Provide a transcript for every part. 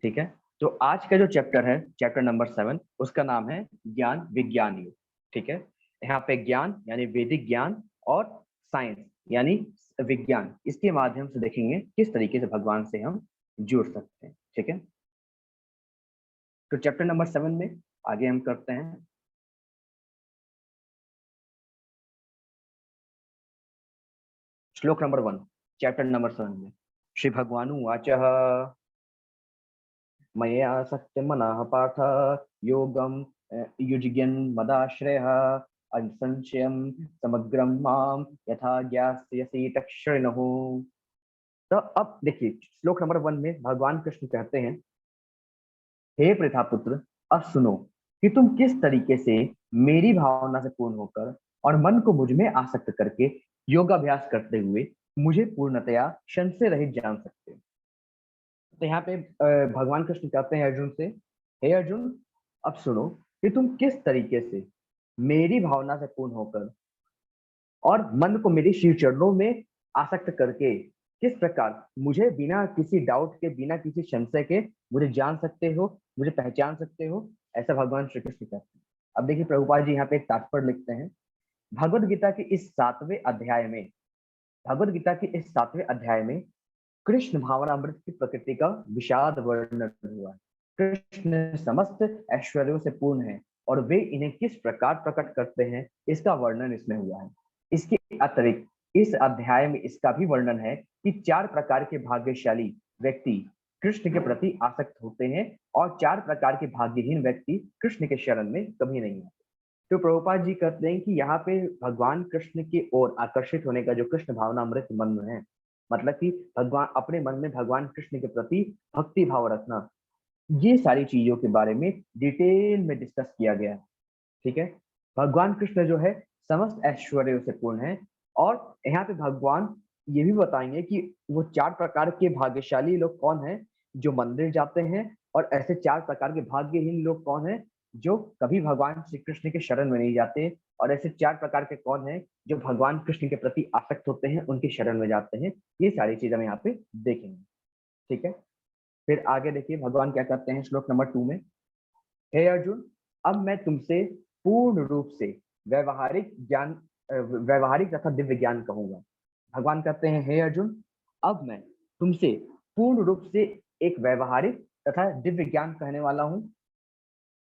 ठीक है। तो आज का जो चैप्टर है, चैप्टर नंबर 7, उसका नाम है ज्ञान विज्ञान योग। ठीक है। यहाँ पे ज्ञान यानी वैदिक ज्ञान और साइंस यानी विज्ञान, इसके माध्यम से देखेंगे किस तरीके से भगवान से हम जुड़ सकते हैं। ठीक है। तो चैप्टर नंबर 7 में आगे हम करते हैं। श्लोक नंबर 1, चैप्टर नंबर 7 में श्री भगवानुवाच मया सत्यमनः पार्थ योगम युज्ञन् मदाश्रयः असंशयं समग्रं माम यथा ज्ञास्यसि तच्छृणुः। तो अब देखिए, श्लोक नंबर 1 में भगवान कृष्ण कहते हैं, हे प्रथापुत्र, अब सुनो कि तुम किस तरीके से मेरी भावना से पूर्ण होकर और मन को मुझ में आसक्त करके योगाभ्यास करते हुए मुझे पूर्णतया संशय रहित जान सकते हो। तो यहाँ पे भगवान कृष्ण कहते हैं अर्जुन से, हे अर्जुन, अब सुनो कि तुम किस तरीके से मेरी भावना से पूर्ण होकर और मन को मेरे श्री चरणों में आसक्त करके किस प्रकार मुझे बिना किसी डाउट के, बिना किसी संशय के मुझे जान सकते हो, मुझे पहचान सकते हो, ऐसा भगवान श्री कृष्ण कहते हैं। अब देखिए, प्रभुपाद जी यहाँ पे एक तात्पर्य लिखते हैं। भगवद गीता के इस 7वें अध्याय में, भगवद गीता के इस 7वें अध्याय में कृष्ण भावनामृत की प्रकृति का विषाद वर्णन हुआ है। कृष्ण समस्त ऐश्वर्यों से पूर्ण है और वे इन्हें किस प्रकार प्रकट करते हैं, इसका वर्णन इसमें हुआ है। इसके अतिरिक्त इस अध्याय में इसका भी वर्णन है कि 4 प्रकार के भाग्यशाली व्यक्ति कृष्ण के प्रति आसक्त होते हैं और 4 प्रकार के भाग्यहीन व्यक्ति कृष्ण के शरण में कभी नहीं आते। तो प्रभुपाद जी कहते हैं कि यहाँ पे भगवान कृष्ण की ओर आकर्षित होने का जो कृष्ण भावनामृत मन है, मतलब कि भगवान अपने मन में भगवान कृष्ण के प्रति भक्ति भाव रखना, ये सारी चीजों के बारे में डिटेल में डिस्कस किया गया है। ठीक है। भगवान कृष्ण जो है समस्त ऐश्वर्यों से पूर्ण है और यहाँ पे भगवान ये भी बताएंगे कि वो 4 प्रकार के भाग्यशाली लोग कौन हैं जो मंदिर जाते हैं, और ऐसे 4 प्रकार के भाग्यहीन लोग कौन हैं जो कभी भगवान श्री कृष्ण के शरण में नहीं जाते, और ऐसे 4 प्रकार के कौन हैं जो भगवान कृष्ण के प्रति आसक्त होते हैं, उनके शरण में जाते हैं। ये सारी चीज हम यहाँ पे देखेंगे। ठीक है। फिर आगे देखिए भगवान क्या करते हैं श्लोक नंबर 2 में, हे अर्जुन, अब मैं तुमसे पूर्ण रूप से व्यवहारिक ज्ञान, व्यवहारिक तथा दिव्य ज्ञान कहूंगा। भगवान कहते हैं, हे अर्जुन, अब मैं तुमसे पूर्ण रूप से एक व्यवहारिक तथा दिव्य ज्ञान कहने वाला हूँ।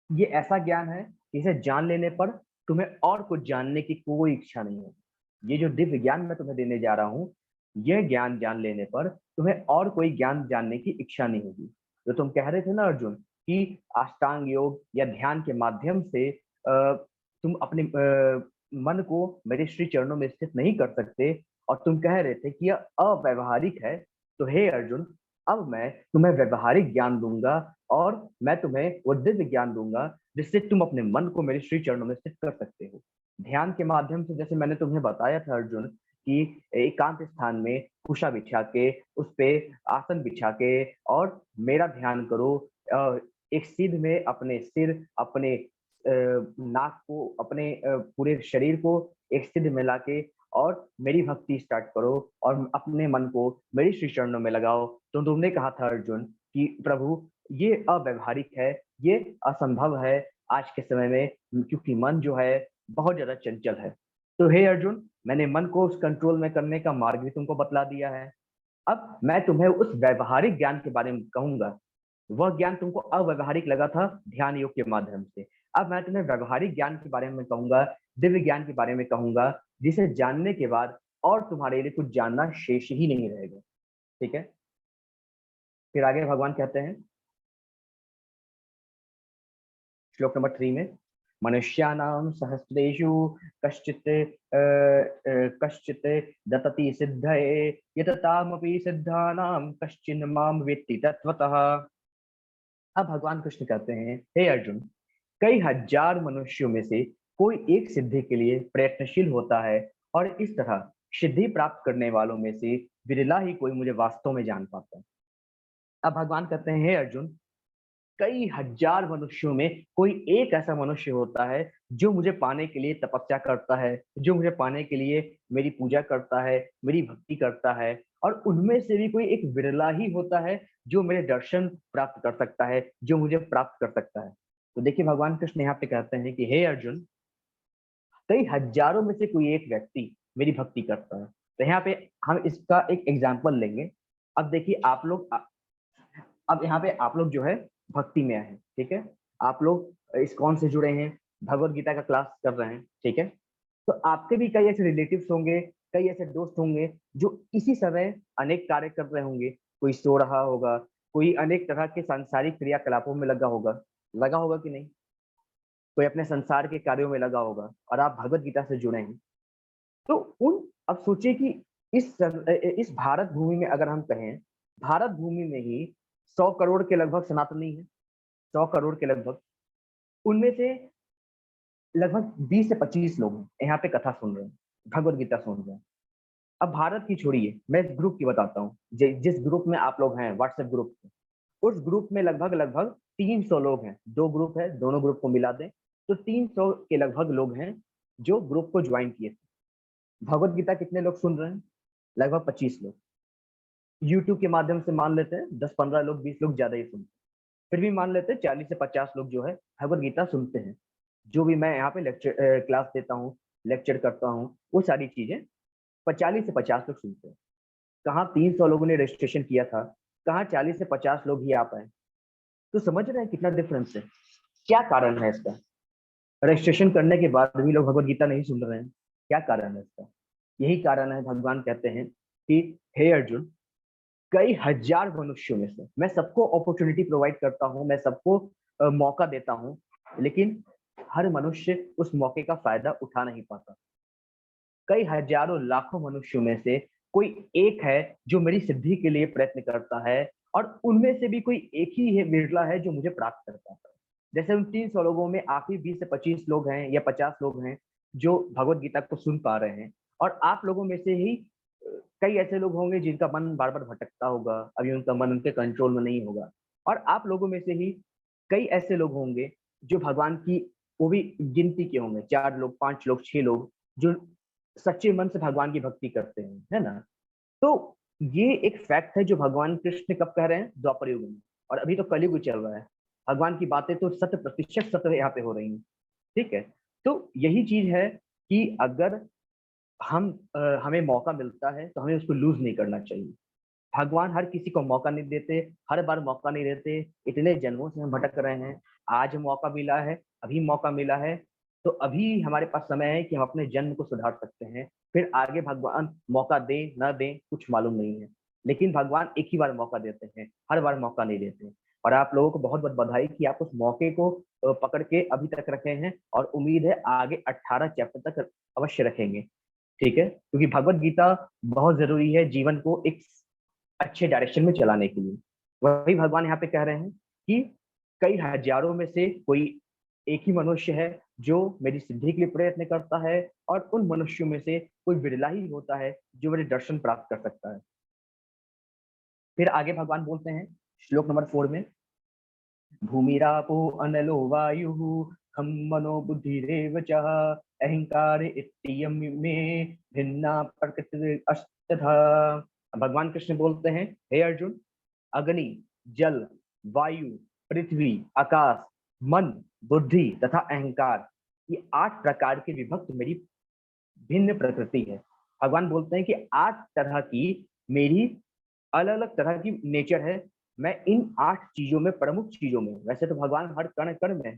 ये ऐसा ज्ञान है जिसे जान लेने पर तुम्हें और कुछ जानने की कोई इच्छा नहीं होगी। ये जो दिव्य ज्ञान मैं तुम्हें देने जा रहा हूँ, यह ज्ञान जान लेने पर तुम्हें और कोई ज्ञान जानने की इच्छा नहीं होगी। जो तुम कह रहे थे ना अर्जुन, कि अष्टांग योग या ध्यान के माध्यम से तुम अपने मन को मेरे श्री चरणों में स्थित नहीं कर सकते, और तुम कह रहे थे कि यह अव्यवहारिक है, तो हे अर्जुन, अब मैं तुम्हें व्यवहारिक ज्ञान दूंगा और मैं तुम्हें वो दिव्य ज्ञान दूंगा जिससे तुम अपने मन को मेरे श्री चरणों में स्थित कर सकते हो। ध्यान के माध्यम से, जैसे मैंने तुम्हें बताया था अर्जुन, कि एकांत स्थान में कुशा बिछा के उस पे आसन बिछा के और मेरा ध्यान करो। एक सीध में अपने सिर, अपने नाक को, अपने पूरे शरीर को एक सिद्ध में लाके और मेरी भक्ति स्टार्ट करो और अपने मन को मेरी श्री चरणों में लगाओ। तो तुमने कहा था अर्जुन कि प्रभु, ये अव्यवहारिक है, ये असंभव है आज के समय में, क्योंकि मन जो है बहुत ज्यादा चंचल है। तो हे अर्जुन, मैंने मन को उस कंट्रोल में करने का मार्ग भी तुमको बतला दिया है। अब मैं तुम्हें उस व्यवहारिक ज्ञान के बारे में कहूंगा। वह ज्ञान तुमको अव्यवहारिक लगा था ध्यान योग के माध्यम से। अब मैं तुम्हें व्यवहारिक ज्ञान के बारे में कहूंगा, दिव्य ज्ञान के बारे में कहूंगा, जिसे जानने के बाद और तुम्हारे लिए कुछ जानना शेष ही नहीं रहेगा। ठीक है। फिर आगे भगवान कहते हैं श्लोक नंबर 3 में, मनुष्याणाम सहस्रेषु कश्चित् कश्चित् दतति सिद्धये यततामपि सिद्धानां कश्चिन् माम वेत्ति तत्वतः। अब भगवान कृष्ण कहते हैं, हे अर्जुन, कई हजार मनुष्यों में से कोई एक सिद्धि के लिए प्रयत्नशील होता है, और इस तरह सिद्धि प्राप्त करने वालों में से विरला ही कोई मुझे वास्तव में जान पाता है। अब भगवान कहते हैं, हे अर्जुन, कई हजार मनुष्यों में कोई एक ऐसा मनुष्य होता है जो मुझे पाने के लिए तपस्या करता है, जो मुझे पाने के लिए मेरी पूजा करता है, मेरी भक्ति करता है, और उनमें से भी कोई एक विरला ही होता है जो मेरे दर्शन प्राप्त कर सकता है, जो मुझे प्राप्त कर सकता है। तो देखिए भगवान कृष्ण यहाँ पे कहते हैं कि हे अर्जुन, कई हजारों में से कोई एक व्यक्ति मेरी भक्ति करता है। तो यहाँ पे हम इसका एक एग्जाम्पल लेंगे। अब देखिए आप लोग, अब यहाँ पे आप लोग जो है भक्ति में आए हैं, ठीक है। आप लोग इस्कॉन से जुड़े हैं, भगवत गीता का क्लास कर रहे हैं, ठीक है। तो आपके भी कई ऐसे रिलेटिव्स होंगे, कई ऐसे दोस्त होंगे जो इसी समय अनेक कार्य कर रहे होंगे। कोई सो रहा होगा, कोई अनेक तरह के सांसारिक क्रियाकलापों में लगा होगा कि नहीं? कोई अपने संसार के कार्यों में लगा होगा, और आप भगवत गीता से जुड़े हैं। तो उन अब सोचिए कि इस भारत भूमि में अगर हम कहें, भारत भूमि में ही 100 करोड़ के लगभग सनातनी है, 100 करोड़ के लगभग। उनमें से लगभग 20 से 25 लोग हैं यहाँ पे कथा सुन रहे हैं, भगवत गीता सुन रहे हैं। अब भारत की छोड़िए, मैं इस ग्रुप की बताता हूँ, जिस ग्रुप में आप लोग हैं, व्हाट्सएप ग्रुप, उस ग्रुप में लगभग लगभग 300 लोग हैं। दो ग्रुप है, दोनों ग्रुप को मिला दें तो 300 के लगभग लोग हैं जो ग्रुप को ज्वाइन किए थे। भगवत गीता कितने लोग सुन रहे हैं? लगभग 25 लोग। यूट्यूब के माध्यम से मान लेते हैं 10-15 लोग, 20 लोग ज्यादा ही सुनते हैं। फिर भी मान लेते हैं 40 से 50 लोग जो है भगवत गीता सुनते हैं। जो भी मैं यहाँ पे लेक्चर क्लास देता हूँ, लेक्चर करता हूँ, वो सारी चीजें 40 से 50 लोग सुनते हैं। कहाँ 300 लोगों ने रजिस्ट्रेशन किया था, कहाँ 40 से 50 लोग ही आ पाए। तो समझ रहे हैं कितना डिफरेंस है? क्या कारण है इसका? रजिस्ट्रेशन करने के बाद भी लोग भगवत गीता नहीं सुन रहे हैं, क्या कारण है इसका? यही कारण है, भगवान कहते हैं कि हे अर्जुन, कई हजार मनुष्यों में से मैं सबको अपॉर्चुनिटी प्रोवाइड करता हूँ, मैं सबको मौका देता हूँ, लेकिन हर मनुष्य उस मौके का फायदा उठा नहीं पाता। कई हजारों लाखों मनुष्यों में से कोई एक है जो मेरी सिद्धि के लिए प्रयत्न करता है, और उनमें से भी कोई एक ही है, विरला है, जो मुझे प्राप्त कर पाता है। जैसे उन 300 लोगों में आखिरी 20 से 25 लोग हैं या 50 लोग हैं जो भगवत गीता को सुन पा रहे हैं, और आप लोगों में से ही कई ऐसे लोग होंगे जिनका मन बार बार भटकता होगा, अभी उनका मन उनके कंट्रोल में नहीं होगा। और आप लोगों में से ही कई ऐसे लोग होंगे जो भगवान की, वो भी गिनती के होंगे, 4 लोग, 5 लोग, 6 लोग, जो सच्चे मन से भगवान की भक्ति करते हैं, है ना। तो ये एक फैक्ट है जो भगवान कृष्ण कब कह रहे हैं? द्वापर युग में। और अभी तो कलयुग चल रहा है, भगवान की बातें तो 100% सत्य यहाँ पे हो रही हैं, ठीक है। तो यही चीज है कि अगर हमें मौका मिलता है तो हमें उसको लूज नहीं करना चाहिए। भगवान हर किसी को मौका नहीं देते, हर बार मौका नहीं देते। इतने जन्मों से हम भटक रहे हैं, आज मौका मिला है, अभी मौका मिला है, तो अभी हमारे पास समय है कि हम अपने जन्म को सुधार सकते हैं। फिर आगे भगवान मौका दे ना दे कुछ मालूम नहीं है, लेकिन भगवान एक ही बार मौका देते हैं, हर बार मौका नहीं देते। और आप लोगों को बहुत बहुत बधाई कि आप उस मौके को पकड़ के अभी तक रखे हैं, और उम्मीद है आगे 18 चैप्टर तक अवश्य रखेंगे, ठीक है। क्योंकि भगवत गीता बहुत जरूरी है जीवन को एक अच्छे डायरेक्शन में चलाने के लिए। वही भगवान यहाँ पे कह रहे हैं कि कई हजारों में से कोई एक ही मनुष्य है जो मेरी सिद्धि के लिए प्रयत्न करता है, और उन मनुष्यों में से कोई विरला ही होता है जो मेरे दर्शन प्राप्त कर सकता है। फिर आगे भगवान बोलते हैं श्लोक नंबर 4 में, भूमिरापो अनलो वायु खम मनो बुद्धिरेव च अहंकार इत्ययम में भिन्ना प्रकृति अष्टधा। भगवान कृष्ण बोलते हैं, हे अर्जुन, अग्नि, जल, वायु, पृथ्वी, आकाश, मन, बुद्धि तथा अहंकार, ये 8 प्रकार के विभक्त मेरी भिन्न प्रकृति है। भगवान बोलते हैं कि 8 तरह की मेरी अलग अलग तरह की नेचर है। मैं इन 8 चीजों में, प्रमुख चीजों में, वैसे तो भगवान हर कण कण में है,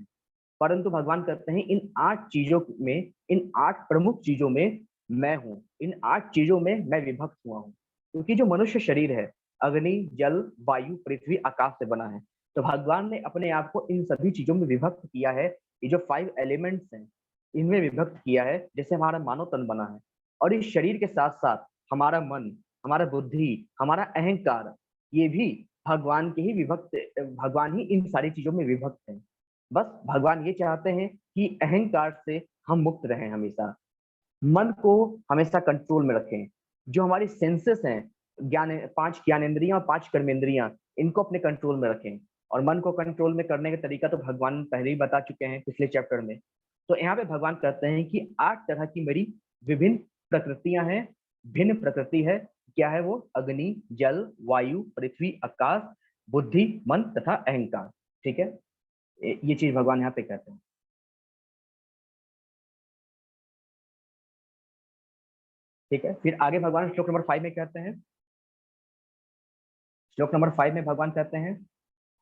परंतु भगवान कहते हैं इन 8 चीजों में, इन 8 प्रमुख चीजों में मैं हूँ, इन 8 चीजों में मैं विभक्त हुआ हूँ। क्योंकि जो मनुष्य शरीर है अग्नि, जल, वायु, पृथ्वी, आकाश से बना है, तो भगवान ने अपने आप को इन सभी चीजों में विभक्त किया है। ये जो 5 एलिमेंट्स हैं इनमें विभक्त किया है, जैसे हमारा मानव तन बना है। और इस शरीर के साथ साथ हमारा मन, हमारा बुद्धि, हमारा अहंकार, ये भी भगवान के ही विभक्त, भगवान ही इन सारी चीजों में विभक्त है। बस भगवान ये चाहते हैं कि अहंकार से हम मुक्त रहें, हमेशा मन को हमेशा कंट्रोल में रखें। जो हमारी सेंसेस हैं, ज्ञान, 5 ज्ञानेंद्रियां, 5 कर्मेंद्रियां, इनको अपने कंट्रोल में रखें। और मन को कंट्रोल में करने का तरीका तो भगवान पहले ही बता चुके हैं पिछले चैप्टर में। तो यहाँ पे भगवान कहते हैं कि 8 तरह की मेरी विभिन्न प्रकृतियां हैं, भिन्न प्रकृति है। क्या है वो? अग्नि, जल, वायु, पृथ्वी, आकाश, बुद्धि, मन तथा अहंकार। ठीक है, ये चीज भगवान यहाँ पे कहते हैं। ठीक है, फिर आगे भगवान श्लोक नंबर 5 में कहते हैं, श्लोक नंबर 5 में भगवान कहते हैं,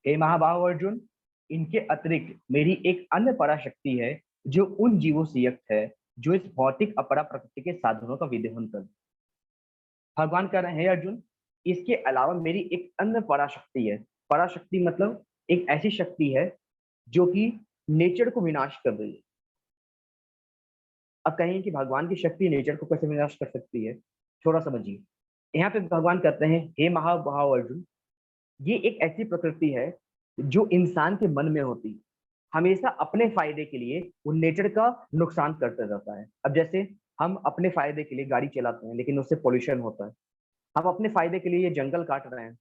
हे महाबाहो अर्जुन, इनके अतिरिक्त मेरी एक अन्य पराशक्ति है जो उन जीवों से युक्त है जो इस भौतिक अपरा प्रकृति के साधनों का विदोहन कर। भगवान कह रहे हैं, अर्जुन, इसके अलावा मेरी एक अन्य पराशक्ति है। पराशक्ति मतलब एक ऐसी शक्ति है जो कि नेचर को विनाश कर रही है। अब कहें कि भगवान की शक्ति नेचर को कैसे विनाश कर सकती है, थोड़ा समझिए। यहाँ पे भगवान कहते हैं, हे महाभाव अर्जुन, ये एक ऐसी प्रकृति है जो इंसान के मन में होती है, हमेशा अपने फायदे के लिए वो नेचर का नुकसान करते रहता है। अब जैसे हम अपने फायदे के लिए गाड़ी चलाते हैं लेकिन उससे पोल्यूशन होता है, हम अपने फायदे के लिए ये जंगल काट रहे हैं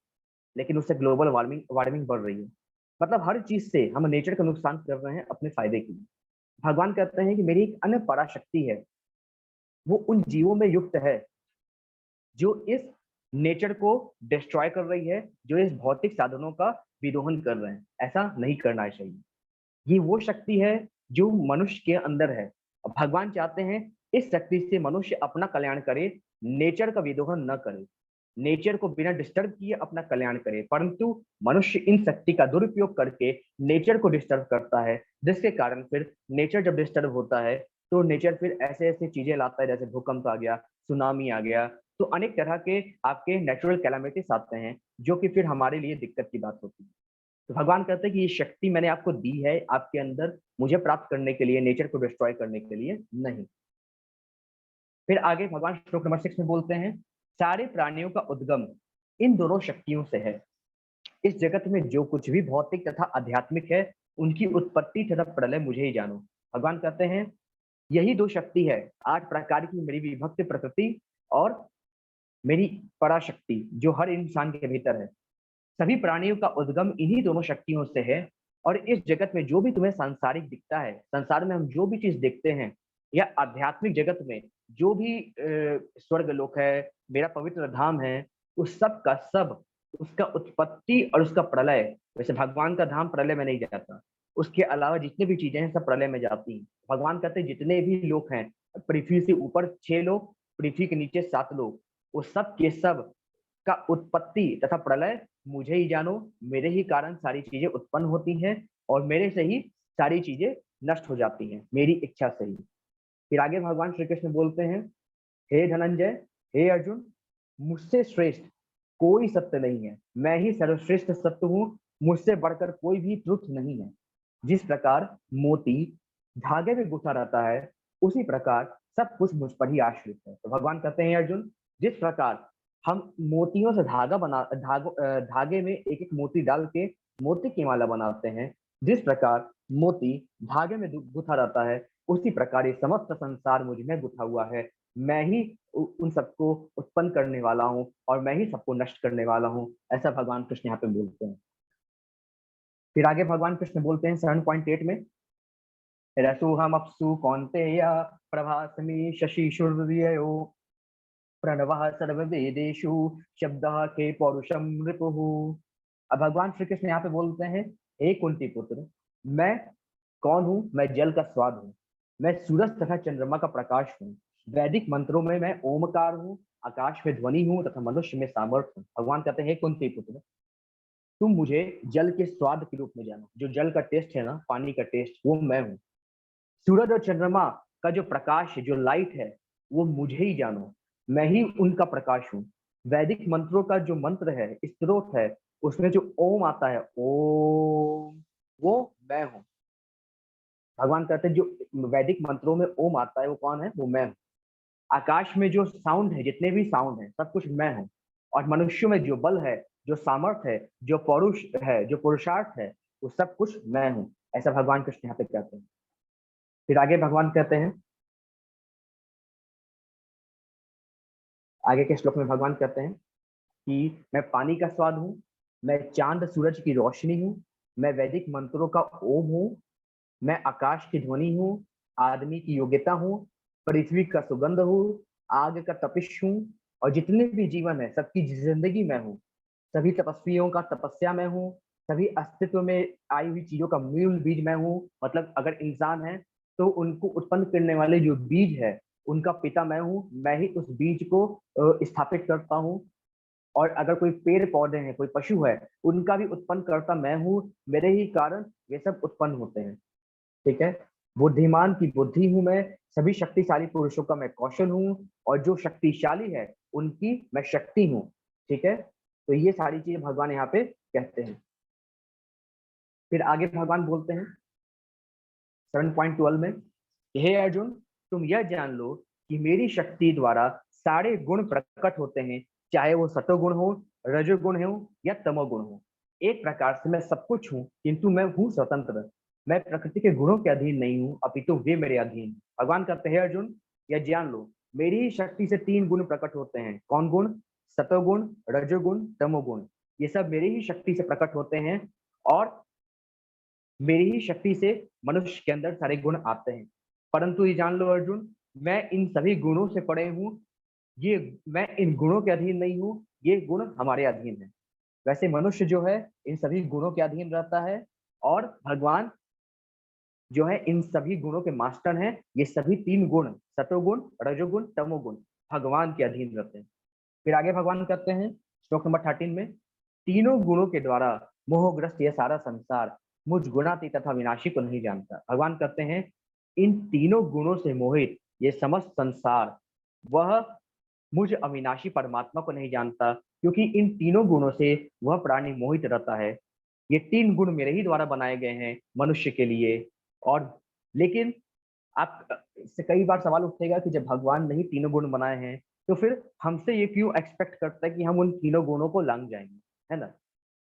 लेकिन उससे ग्लोबल वार्मिंग वार्मिंग बढ़ रही है। मतलब हर चीज से हम नेचर का नुकसान कर रहे हैं अपने फायदे के लिए। भगवान कहते हैं कि मेरी एक अन्य पराशक्ति है, वो उन जीवों में युक्त है जो इस नेचर को डिस्ट्रॉय कर रही है, जो इस भौतिक साधनों का विदोहन कर रहे हैं। ऐसा नहीं करना चाहिए। ये वो शक्ति है जो मनुष्य के अंदर है। भगवान चाहते हैं इस शक्ति से मनुष्य अपना कल्याण करे, नेचर का विदोहन न करे, नेचर को बिना डिस्टर्ब किए अपना कल्याण करे। परंतु मनुष्य इन शक्ति का दुरुपयोग करके नेचर को डिस्टर्ब करता है, जिसके कारण फिर नेचर जब डिस्टर्ब होता है तो नेचर फिर ऐसे ऐसे चीजें लाता है, जैसे भूकंप आ गया, सुनामी आ गया, तो अनेक तरह के आपके नेचुरल कैलामिटीज आते हैं जो कि फिर हमारे लिए दिक्कत की बात होती है। तो भगवान कहते हैं कि ये शक्ति मैंने आपको दी है आपके अंदर, मुझे प्राप्त करने के लिए, नेचर को डिस्ट्रॉय करने के लिए नहीं। फिर आगे भगवान श्लोक नंबर 6 में बोलते हैं, सारे प्राणियों का उद्गम इन दोनों शक्तियों से है। इस जगत में जो कुछ भी भौतिक तथा आध्यात्मिक है, उनकी उत्पत्ति तथा प्रलय मुझे ही जानो। भगवान कहते हैं यही दो शक्ति है, 8 प्रकार की मेरी विभक्त प्रकृति और मेरी पराशक्ति जो हर इंसान के भीतर है। सभी प्राणियों का उद्गम इन्हीं दोनों शक्तियों से है। और इस जगत में जो भी तुम्हें सांसारिक दिखता है, संसार में हम जो भी चीज देखते हैं, या आध्यात्मिक जगत में जो भी स्वर्ग लोक है, मेरा पवित्र धाम है, उस सब का सब, उसका उत्पत्ति और उसका प्रलय, वैसे भगवान का धाम प्रलय में नहीं जाता, उसके अलावा जितने भी चीजें हैं सब प्रलय में जाती हैं। भगवान कहते हैं जितने भी लोग हैं, पृथ्वी से ऊपर 6 लोग, पृथ्वी के नीचे 7 लोग, वो सब के सब का उत्पत्ति तथा प्रलय मुझे ही जानो। मेरे ही कारण सारी चीजें उत्पन्न होती हैं और मेरे से ही सारी चीजें नष्ट हो जाती हैं, मेरी इच्छा से ही। फिर आगे भगवान श्री कृष्ण बोलते हैं, हे धनंजय, हे अर्जुन, मुझसे श्रेष्ठ कोई सत्य नहीं है, मैं ही सर्वश्रेष्ठ सत्य हूँ, मुझसे बढ़कर कोई भी ट्रुथ नहीं है। जिस प्रकार मोती धागे में गुथा रहता है, उसी प्रकार सब कुछ मुझ पर ही आश्रित है। तो भगवान कहते हैं, अर्जुन, जिस प्रकार हम मोतियों से धागा बना धागे में एक एक मोती डाल के मोती की माला बनाते हैं, जिस प्रकार मोती धागे में गुथा रहता है, उसी प्रकार ये समस्त संसार मुझ में गुथा हुआ है। मैं ही उन सबको उत्पन्न करने वाला हूँ और मैं ही सबको नष्ट करने वाला हूँ। ऐसा भगवान कृष्ण यहाँ पे बोलते हैं। फिर आगे भगवान कृष्ण बोलते हैं 7.8 में, रसोहम अपसु कौन्तेय प्रभास्मि शशि सूर्यो प्रणवः सर्ववेदेषु शब्दः के पौरुषम रिपुः। अब भगवान श्री कृष्ण यहाँ पे बोलते हैं, हे कुंती पुत्र, मैं कौन हूँ? मैं जल का स्वाद हूँ, मैं सूरज तथा चंद्रमा का प्रकाश हूँ, वैदिक मंत्रों में मैं ओमकार हूँ, आकाश में ध्वनि हूँ तथा मनुष्य में सामर्थ्य हूँ। भगवान कहते हैं, हे कुंती पुत्र, तुम मुझे जल के स्वाद के रूप में जानो। जो जल का टेस्ट है ना, पानी का टेस्ट, वो मैं हूँ। सूरज और चंद्रमा का जो प्रकाश है, जो लाइट है, वो मुझे ही जानो, मैं ही उनका प्रकाश हूँ। वैदिक मंत्रों का जो मंत्र है, स्त्रोत है, उसमें जो ओम आता है, ओम, वो मैं हूँ। भगवान कहते हैं जो वैदिक मंत्रों में ओम आता है, वो कौन है? वो मैं हूँ। आकाश में जो साउंड है, जितने भी साउंड है, सब कुछ मैं हूँ। और मनुष्य में जो बल है, जो सामर्थ्य है, जो पौरुष है, जो पुरुषार्थ है, वो सब कुछ मैं हूँ। ऐसा भगवान कृष्ण यहाँ पे कहते हैं। फिर आगे भगवान कहते हैं, आगे के श्लोक में भगवान कहते हैं कि मैं पानी का स्वाद हूँ, मैं चांद सूरज की रोशनी हूँ, मैं वैदिक मंत्रों का ओम हूँ, मैं आकाश की ध्वनि हूँ, आदमी की योग्यता हूँ, पृथ्वी का सुगंध हूँ, आग का तपिश हूँ, और जितने भी जीवन है सबकी जिंदगी मैं हूँ। सभी तपस्वियों का तपस्या मैं हूँ, सभी अस्तित्व में आई हुई चीजों का मूल बीज मैं हूँ। मतलब अगर इंसान है तो उनको उत्पन्न करने वाले जो बीज है उनका पिता मैं हूँ। मैं ही उस बीज को स्थापित करता हूँ। और अगर कोई पेड़ पौधे हैं, कोई पशु है, उनका भी उत्पन्न करता मैं हूँ। मेरे ही कारण ये सब उत्पन्न होते हैं। ठीक है। बुद्धिमान की बुद्धि हूं मैं, सभी शक्तिशाली पुरुषों का मैं कौशल हूँ, और जो शक्तिशाली है उनकी मैं शक्ति हूँ। ठीक है। तो ये सारी चीजें भगवान यहाँ पे कहते हैं। फिर आगे भगवान बोलते हैं 7.12 में, हे अर्जुन, तुम यह जान लो कि मेरी शक्ति द्वारा सारे गुण प्रकट होते हैं, चाहे वो सतोगुण हो, रजोगुण हो या तमोगुण हो। एक प्रकार से मैं सब कुछ हूँ, किंतु मैं हूँ स्वतंत्र। मैं प्रकृति के गुणों के अधीन नहीं हूँ, अपितु वे मेरे अधीन। भगवान कहते हैं अर्जुन, यह जान लो, मेरी ही शक्ति से 3 गुण प्रकट होते हैं। कौन गुण? सतोगुण, रजोगुण, तमोगुण। ये सब मेरी ही शक्ति से प्रकट होते हैं, और मेरी ही शक्ति से मनुष्य के अंदर सारे गुण आते हैं। परंतु ये जान लो अर्जुन, मैं इन सभी गुणों से परे हूँ। ये मैं इन गुणों के अधीन नहीं हूँ, ये गुण हमारे अधीन है। वैसे मनुष्य जो है इन सभी गुणों के अधीन रहता है, और भगवान जो है इन सभी गुणों के मास्टर हैं। ये सभी 3 गुण, सतोगुण, रजोगुण, तमोगुण, भगवान के अधीन रहते हैं। फिर आगे भगवान कहते हैं श्लोक नंबर 13 में, तीनों गुणों के द्वारा मोहग्रस्त यह सारा संसार मुझ गुणातीत तथा विनाशी को नहीं जानता। भगवान कहते हैं इन तीनों गुणों से मोहित ये समस्त संसार वह मुझ अविनाशी परमात्मा को नहीं जानता, क्योंकि इन तीनों गुणों से वह प्राणी मोहित रहता है। ये 3 गुण मेरे ही द्वारा बनाए गए हैं मनुष्य के लिए। और लेकिन आप इससे कई बार सवाल उठेगा कि जब भगवान ने ही तीनों गुण बनाए हैं, तो फिर हमसे ये क्यों एक्सपेक्ट करता है कि हम उन तीनों गुणों को लांग जाएंगे, है ना?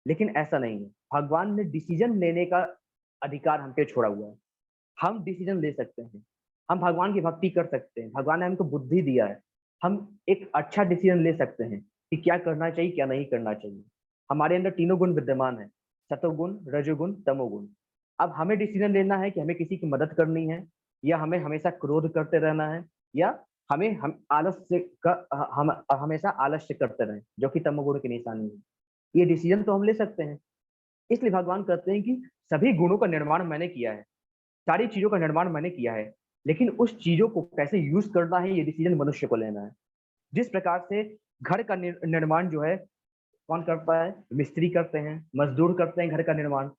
लेकिन ऐसा नहीं है। भगवान ने डिसीजन लेने का अधिकार हम पे छोड़ा हुआ है। हम डिसीजन ले सकते हैं, हम भगवान की भक्ति कर सकते हैं। भगवान ने हमको बुद्धि दिया है, हम एक अच्छा डिसीजन ले सकते हैं कि क्या करना चाहिए, क्या नहीं करना चाहिए। हमारे अंदर तीनों गुण विद्यमान है, सतोगुण, रजोगुण, तमोगुण। अब हमें डिसीजन लेना है कि हमें किसी की मदद करनी है, या हमें हमेशा क्रोध करते रहना है, या हमें हम हम हमेशा आलस्य करते रहें, जो कि तमोगुण की निशानी है। ये डिसीजन तो हम ले सकते हैं। इसलिए भगवान कहते हैं कि सभी गुणों का निर्माण मैंने किया है, सारी चीजों का निर्माण मैंने किया है, लेकिन उस चीजों को कैसे यूज करना है ये डिसीजन मनुष्य को लेना है। जिस प्रकार से घर का निर्माण जो है कौन करता है? मिस्त्री करते हैं, मजदूर करते हैं घर का निर्माण।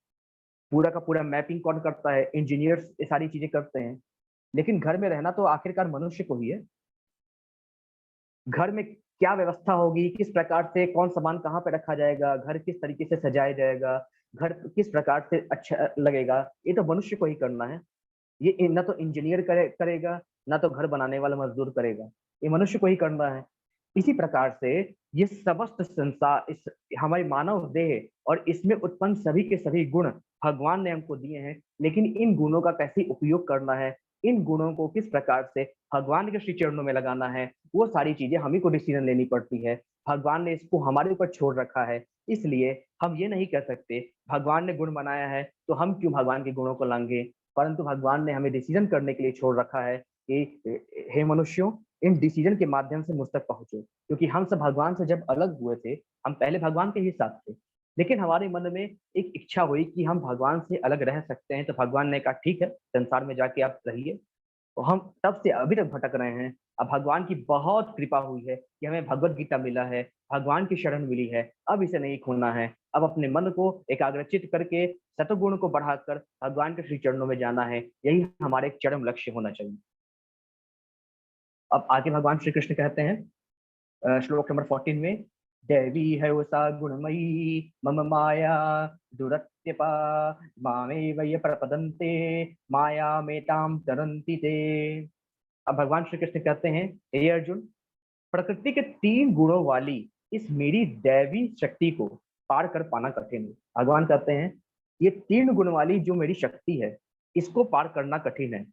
पूरा का पूरा मैपिंग कौन करता है? इंजीनियर्स ये सारी चीजें करते हैं। लेकिन घर में रहना तो आखिरकार मनुष्य को ही है। घर में क्या व्यवस्था होगी, किस प्रकार से कौन सामान कहाँ पे रखा जाएगा, घर किस तरीके से सजाया जाएगा, घर किस प्रकार से अच्छा लगेगा, ये तो मनुष्य को ही करना है। ये ना तो इंजीनियर करेगा, ना तो घर बनाने वाला मजदूर करेगा, ये मनुष्य को ही करना है। इसी प्रकार से ये समस्त संसार, इस हमारी मानव देह और इसमें उत्पन्न सभी के सभी गुण भगवान ने हमको दिए हैं। लेकिन इन गुणों का कैसे उपयोग करना है, इन गुणों को किस प्रकार से भगवान के श्री चरणों में लगाना है, वो सारी चीजें हम ही को डिसीजन लेनी पड़ती है। भगवान ने इसको हमारे ऊपर छोड़ रखा है। इसलिए हम ये नहीं कह सकते भगवान ने गुण बनाया है तो हम क्यों भगवान के गुणों को लांघे। परंतु भगवान ने हमें डिसीजन करने के लिए छोड़ रखा है कि हे मनुष्यों, इन डिसीजन के माध्यम से मुझ तक पहुंचो। क्योंकि हम सब भगवान से जब अलग हुए थे, हम पहले भगवान के ही साथ थे, लेकिन हमारे मन में एक इच्छा हुई कि हम भगवान से अलग रह सकते हैं। तो भगवान ने कहा ठीक है, संसार में जाके आप रहिए। तो हम तब से अभी तक भटक रहे हैं। अब भगवान की बहुत कृपा हुई है कि हमें भगवत गीता मिला है, भगवान की शरण मिली है। अब इसे नहीं खोना है। अब अपने मन को एकाग्रचित करके सतगुण को बढ़ाकर भगवान के श्री चरणों में जाना है। यही हमारे एक चरम लक्ष्य होना चाहिए। अब आगे भगवान श्री कृष्ण कहते हैं श्लोक नंबर 14 में, देवी है सा गुणमयी मम माया दुरत्यपा मामे वय प्रपदन्ते माया मेताम तरन्ति ते। अब भगवान श्री कृष्ण कहते हैं, हे अर्जुन, प्रकृति के 3 गुणों वाली इस मेरी दैवी शक्ति को पार कर पाना कठिन है। भगवान कहते हैं ये 3 गुण वाली जो मेरी शक्ति है, इसको पार करना कठिन है।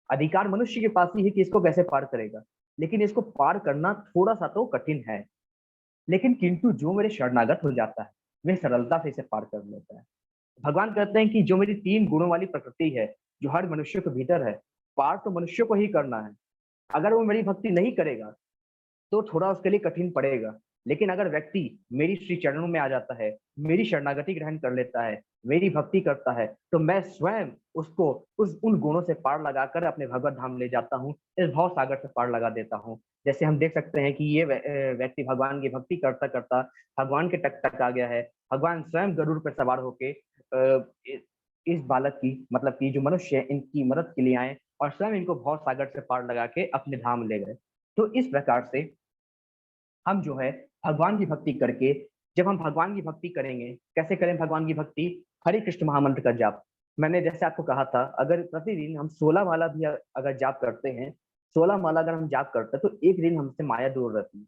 अधिकार मनुष्य के पास ही है कि इसको कैसे पार करेगा, लेकिन इसको पार करना थोड़ा सा तो कठिन है। लेकिन किंतु जो मेरे शरणागत हो जाता है, वह सरलता से इसे पार कर लेता है। भगवान कहते हैं कि जो मेरी 3 गुणों वाली प्रकृति है, जो हर मनुष्य के भीतर है, पार तो मनुष्य को ही करना है। अगर वो मेरी भक्ति नहीं करेगा तो थोड़ा उसके लिए कठिन पड़ेगा। लेकिन अगर व्यक्ति मेरी श्री चरणों में आ जाता है, मेरी शरणागति ग्रहण कर लेता है, मेरी भक्ति करता है, तो मैं स्वयं उसको उस उन गुणों से पार लगाकर अपने भगवत धाम ले जाता हूँ, इस भव सागर से पार लगा देता हूँ। जैसे हम देख सकते हैं कि ये व्यक्ति भगवान की भक्ति करता करता भगवान के तक तक आ गया है। भगवान स्वयं गरुड़ पर सवार होके इस बालक की, मतलब कि जो मनुष्य है, इनकी मदद के लिए आए और स्वयं इनको भव सागर से पार लगा के अपने धाम ले गए। तो इस प्रकार से हम जो है भगवान की भक्ति करके, जब हम भगवान की भक्ति करेंगे, कैसे करें भगवान की भक्ति? हरे कृष्ण महामंत्र का जाप। मैंने जैसे आपको कहा था, अगर प्रतिदिन हम 16 माला भी अगर जाप करते हैं, 16 माला अगर हम जाप करते हैं, तो एक दिन हमसे माया दूर रहती है।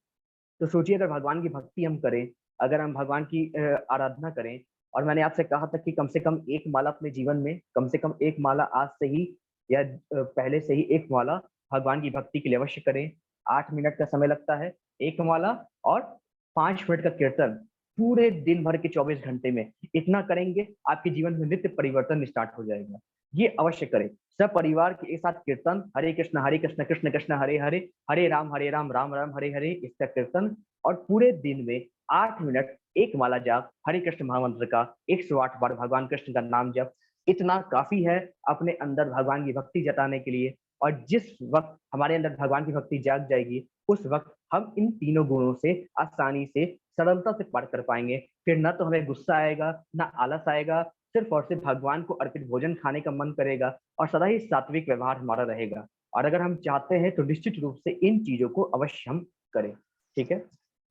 तो सोचिए, अगर भगवान की भक्ति हम करें, अगर हम भगवान की आराधना करें, और मैंने आपसे कहा था कि कम से कम एक माला अपने जीवन में, कम से कम एक माला आज से ही या पहले से ही एक माला भगवान की भक्ति के लिए अवश्य करें। 8 मिनट का समय लगता है एक माला, और 5 मिनट का कीर्तन पूरे दिन भर के 24 घंटे में। इतना करेंगे, आपके जीवन में नित्य परिवर्तन स्टार्ट हो जाएगा। ये अवश्य करें। सब परिवार के एक साथ कीर्तन, हरे कृष्ण कृष्ण कृष्ण हरे हरे, हरे राम राम राम हरे हरे, इसका कीर्तन। और पूरे दिन में 8 मिनट एक माला जाप हरे कृष्ण महामंत्र का 108 बार भगवान कृष्ण का नाम जप। इतना काफी है अपने अंदर भगवान की भक्ति जताने के लिए। और जिस वक्त हमारे अंदर भगवान की भक्ति जाग जाएगी, उस वक्त हम इन तीनों गुणों से आसानी से, सरलता से पार कर पाएंगे। फिर ना तो हमें गुस्सा आएगा, ना आलस आएगा, सिर्फ और सिर्फ भगवान को अर्पित भोजन खाने का मन करेगा, और सदा ही सात्विक व्यवहार हमारा रहेगा। और अगर हम चाहते हैं तो निश्चित रूप से इन चीजों को अवश्य हम करें। ठीक है?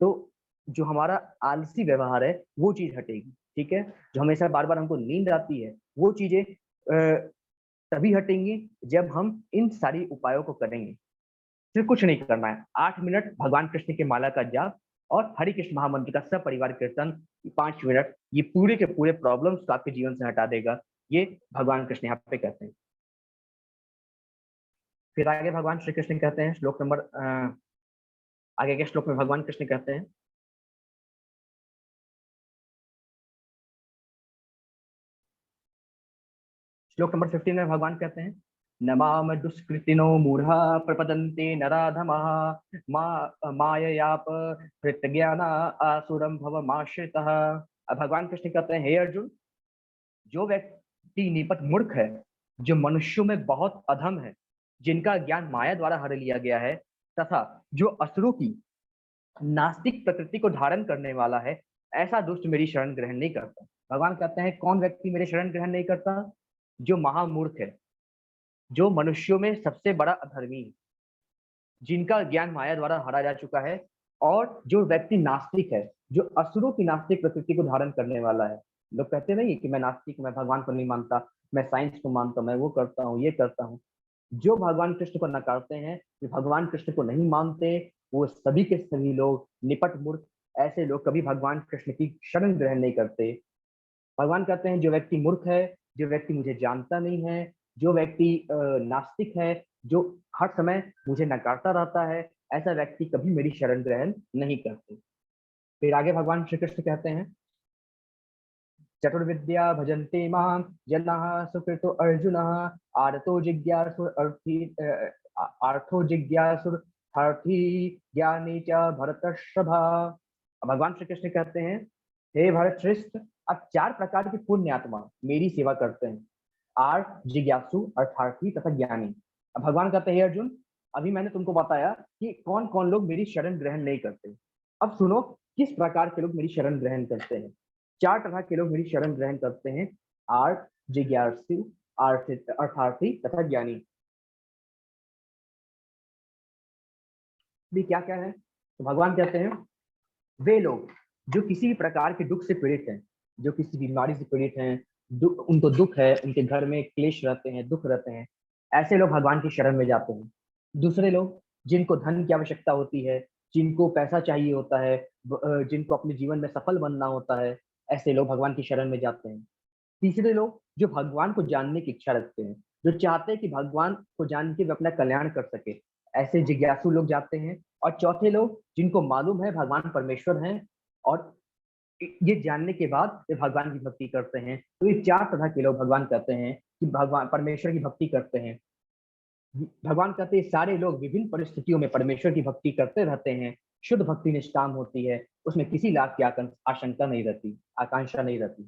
तो जो हमारा आलसी व्यवहार है वो चीज हटेगी। ठीक है? जो हमेशा बार बार हमको नींद आती है, वो चीजें तभी हटेंगी जब हम इन सारी उपायों को करेंगे। सिर्फ कुछ नहीं करना है, 8 मिनट भगवान कृष्ण के माला का जाप और हरि कृष्ण महामंत्र का सब परिवार कीर्तन 5 मिनट, ये पूरे के पूरे प्रॉब्लम्स को आपके जीवन से हटा देगा। ये भगवान कृष्ण यहाँ पे कहते हैं। फिर आगे भगवान श्री कृष्ण कहते हैं, श्लोक नंबर आगे के श्लोक में भगवान कृष्ण कहते हैं, श्लोक नंबर 15 में भगवान कहते हैं, नमाम दुष्कृतिनो मूढ़ा प्रपदन्ते नराधमः माययाप हृतज्ञाना आसुरम भवमाश्रितः। अब भगवान कृष्ण कहते हैं, हे अर्जुन, जो व्यक्ति निपट मूर्ख है, जो मनुष्यों में बहुत अधम है, जिनका ज्ञान माया द्वारा हर लिया गया है, तथा जो असुरों की नास्तिक प्रकृति को धारण करने वाला है, ऐसा दुष्ट मेरी शरण ग्रहण नहीं करता। भगवान कहते हैं, कौन व्यक्ति मेरे शरण ग्रहण नहीं करता? जो महामूर्ख है, जो मनुष्यों में सबसे बड़ा अधर्मी, जिनका ज्ञान माया द्वारा हरा जा चुका है, और जो व्यक्ति नास्तिक है, जो असुरों की नास्तिक प्रकृति को धारण करने वाला है। लोग कहते नहीं कि मैं नास्तिक, मैं भगवान को नहीं मानता, मैं साइंस को मानता हूँ, मैं वो करता हूँ, ये करता हूँ। जो भगवान कृष्ण को नकारते हैं, जो भगवान कृष्ण को नहीं मानते, वो सभी के सभी लोग निपट मूर्ख, ऐसे लोग कभी भगवान कृष्ण की शरण ग्रहण नहीं करते। भगवान कहते हैं, जो व्यक्ति मूर्ख है, जो व्यक्ति मुझे जानता नहीं है, जो व्यक्ति नास्तिक है, जो हर समय मुझे नकारता रहता है, ऐसा व्यक्ति कभी मेरी शरण ग्रहण नहीं करते। फिर आगे भगवान श्री कृष्ण कहते हैं, चतुर्विद्या भजन्ते माम जनाः सुकृतो अर्जुनः आर्तो जिज्ञासुर अर्थी आर्थो जिज्ञासुर्थार्थी ज्ञानी च भरतर्षभा। भगवान श्री कृष्ण कहते हैं, हे भरत श्रेष्ठ, अब 4 प्रकार के पुण्य आत्मा मेरी सेवा करते हैं, आर्थ, जिज्ञासु, अर्थार्थी तथा ज्ञानी। अब भगवान कहते हैं, अर्जुन, अभी मैंने तुमको बताया कि कौन कौन लोग मेरी शरण ग्रहण नहीं करते। अब सुनो, किस प्रकार के लोग मेरी शरण ग्रहण करते हैं। 4 तरह के लोग मेरी शरण ग्रहण करते हैं, आर्थ, जिज्ञासु, अर्थार्थी तथा ज्ञानी। भी क्या क्या है? तो भगवान कहते हैं, वे लोग जो किसी भी प्रकार के दुख से पीड़ित हैं, जो किसी बीमारी से पीड़ित हैं, उनको दुख है, उनके घर में क्लेश रहते हैं, दुख रहते हैं, ऐसे लोग भगवान की शरण में जाते हैं। दूसरे लोग, जिनको धन की आवश्यकता होती है, जिनको पैसा चाहिए होता है, जिनको अपने जीवन में सफल बनना होता है, ऐसे लोग भगवान की शरण में जाते हैं। तीसरे लोग, जो भगवान को जानने की इच्छा रखते हैं, जो चाहते हैं कि भगवान को जान के वे अपना कल्याण कर सके, ऐसे जिज्ञासु लोग जाते हैं। और चौथे लोग, जिनको मालूम है भगवान परमेश्वर हैं, और ये जानने के बाद वे भगवान की भक्ति करते हैं। तो ये 4 तरह के लोग भगवान कहते हैं कि भगवान परमेश्वर की भक्ति करते हैं। भगवान कहते हैं सारे लोग विभिन्न परिस्थितियों में परमेश्वर की भक्ति करते रहते हैं। शुद्ध भक्ति निष्काम होती है, उसमें किसी लाभ की आशंका नहीं रहती, आकांक्षा नहीं रहती।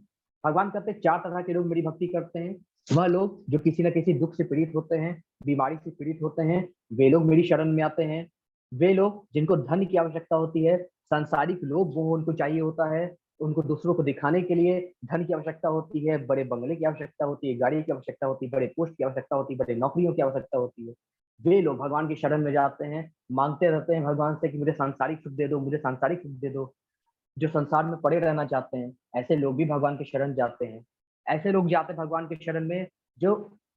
भगवान कहते हैं 4 तरह के लोग मेरी भक्ति करते हैं। वह लोग जो किसी न किसी दुख से पीड़ित होते हैं, बीमारी से पीड़ित होते हैं, वे लोग मेरी शरण में आते हैं। वे लोग जिनको धन की आवश्यकता होती है, सांसारिक लोभ वो उनको चाहिए होता है, उनको दूसरों को दिखाने के लिए धन की आवश्यकता होती है, बड़े बंगले की आवश्यकता होती है, गाड़ी की आवश्यकता होती है, बड़े पोस्ट की आवश्यकता होती है, बड़े नौकरियों की आवश्यकता होती है। वे लोग भगवान की शरण में जाते हैं, मांगते रहते हैं भगवान से कि मुझे सांसारिक सुख दे दो, मुझे सांसारिक सुख दे दो। जो संसार में पड़े रहना चाहते हैं, ऐसे लोग भी भगवान की शरण जाते हैं। ऐसे लोग जाते हैं भगवान की शरण में जो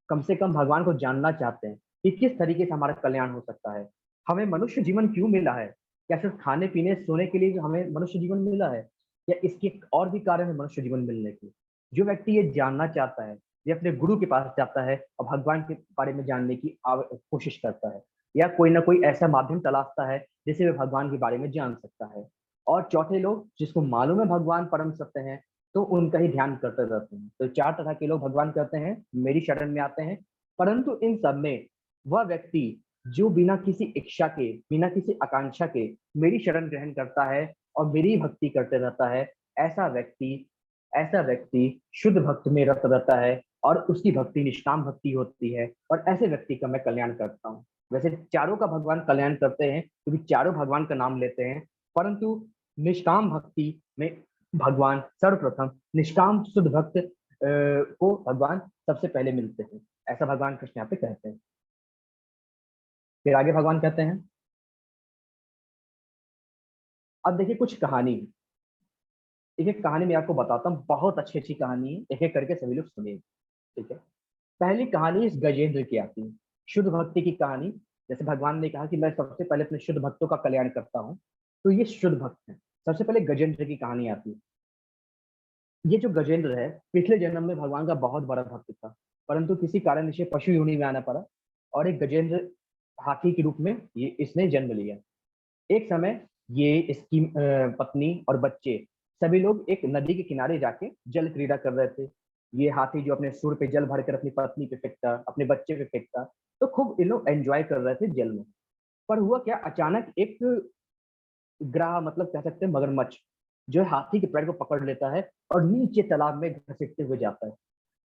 कम से कम भगवान को जानना चाहते हैं कि किस तरीके से हमारा कल्याण हो सकता है। हमें मनुष्य जीवन क्यों मिला है? क्या सिर्फ खाने पीने सोने के लिए हमें मनुष्य जीवन मिला है, या इसके और भी कारण है मनुष्य जीवन मिलने के? जो व्यक्ति ये जानना चाहता है, ये अपने गुरु के पास जाता है और भगवान के बारे में जानने की कोशिश करता है, या कोई ना कोई ऐसा माध्यम तलाशता है जिससे वे भगवान के बारे में जान सकता है। और चौथे लोग जिसको मालूम है भगवान परम सत्य है, तो उनका ही ध्यान करते रहते हैं। तो 4 तरह के लोग भगवान कहते हैं मेरी शरण में आते हैं। परंतु इन सब में वह व्यक्ति जो बिना किसी इच्छा के, बिना किसी आकांक्षा के मेरी शरण ग्रहण करता है और मेरी भक्ति करते रहता है, ऐसा व्यक्ति ऐसा व्यक्ति शुद्ध भक्त में रत रहता है और उसकी भक्ति निष्काम भक्ति होती है, और ऐसे व्यक्ति का मैं कल्याण करता हूँ। वैसे चारों का भगवान कल्याण करते हैं क्योंकि चारों भगवान का नाम लेते हैं, परंतु निष्काम भक्ति में भगवान सर्वप्रथम निष्काम शुद्ध भक्त को भगवान सबसे पहले मिलते हैं। ऐसा भगवान कृष्ण यहाँ पे कहते हैं। फिर आगे भगवान कहते हैं, अब देखिए कुछ कहानी, एक एक कहानी मैं आपको बताता हूँ, बहुत अच्छी अच्छी कहानी है, एक एक करके सभी लोग सुनिए। ठीक है, पहली कहानी इस गजेंद्र की आती है, शुद्ध भक्ति की कहानी। जैसे भगवान ने कहा कि मैं सबसे पहले अपने शुद्ध भक्तों का कल्याण करता हूँ, तो ये शुद्ध भक्त है। सबसे पहले गजेंद्र की कहानी आती है। ये जो गजेंद्र है, पिछले जन्म में भगवान का बहुत बड़ा भक्त था, परंतु किसी कारण इसे पशु योनि में आना पड़ा और एक गजेंद्र हाथी के रूप में ये इसने जन्म लिया। एक समय ये इसकी पत्नी और बच्चे सभी लोग एक नदी के किनारे जाके जल क्रीड़ा कर रहे थे। ये हाथी जो अपने सुर पे जल भरकर अपनी पत्नी पे फेंकता, अपने बच्चे पे फेंकता, तो खूब इन लोग एंजॉय कर रहे थे जल में। पर हुआ क्या, अचानक एक ग्राह मतलब कह सकते हैं मगरमच्छ जो है हाथी के पैर को पकड़ लेता है और नीचे तालाब में घसीटते हुए जाता है।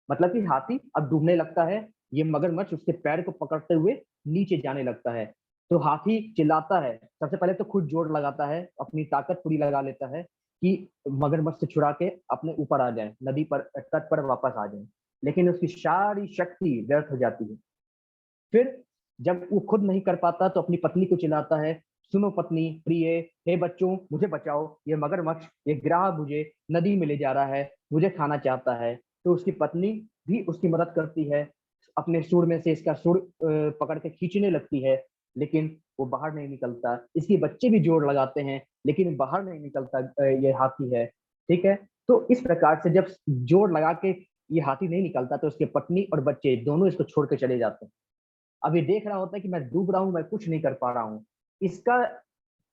मतलब कि हाथी अब डूबने लगता है, ये मगरमच्छ उसके पैर को पकड़ते हुए नीचे जाने लगता है। तो हाथी चिल्लाता है, सबसे पहले तो खुद जोर लगाता है, अपनी ताकत पूरी लगा लेता है कि मगरमच्छ से छुड़ा के अपने ऊपर आ जाए, नदी पर तट पर वापस आ जाए। लेकिन उसकी सारी शक्ति व्यर्थ हो जाती है। फिर जब वो खुद नहीं कर पाता तो अपनी पत्नी को चिल्लाता है, सुनो पत्नी प्रिय, हे बच्चों मुझे बचाओ, ये मगरमच्छ ये ग्राह मुझे नदी में ले जा रहा है, मुझे खाना चाहता है। तो उसकी पत्नी भी उसकी मदद करती है, अपने सूंड में से इसका सूंड पकड़ के खींचने लगती है, लेकिन वो बाहर नहीं निकलता। इसके बच्चे भी जोर लगाते हैं लेकिन बाहर नहीं निकलता ये हाथी है। ठीक है, तो इस प्रकार से जब जोर लगा के ये हाथी नहीं निकलता तो उसके पत्नी और बच्चे दोनों इसको छोड़ के चले जाते हैं। अब ये देख रहा होता है कि मैं डूब रहा हूँ, मैं कुछ नहीं कर पा रहा हूँ। इसका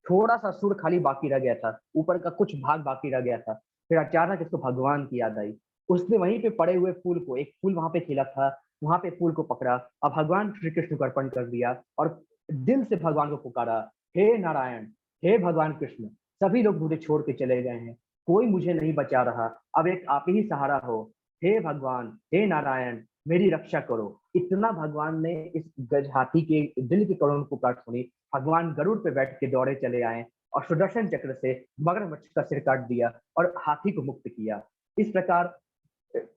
थोड़ा सा सुर खाली बाकी रह गया था, ऊपर का कुछ भाग बाकी रह गया था। फिर अचानक इसको भगवान की याद आई। उसने वहीं पे पड़े हुए फूल को, एक फूल वहां पे खिला था, वहां पे फूल को पकड़ा और भगवान श्री कृष्ण को अर्पण कर दिया और दिल से भगवान को पुकारा, हे नारायण, हे भगवान कृष्ण, सभी लोग मुझे छोड़ के चले गए हैं, कोई मुझे नहीं बचा रहा, अब एक आप ही सहारा हो, हे भगवान, हे नारायण, मेरी रक्षा करो। इतना भगवान ने इस गज हाथी के दिल की करुण पुकार सुनी। भगवान गरुड़ पे बैठ के दौड़े चले आए और सुदर्शन चक्र से मगरमच्छ का सिर काट दिया और हाथी को मुक्त किया। इस प्रकार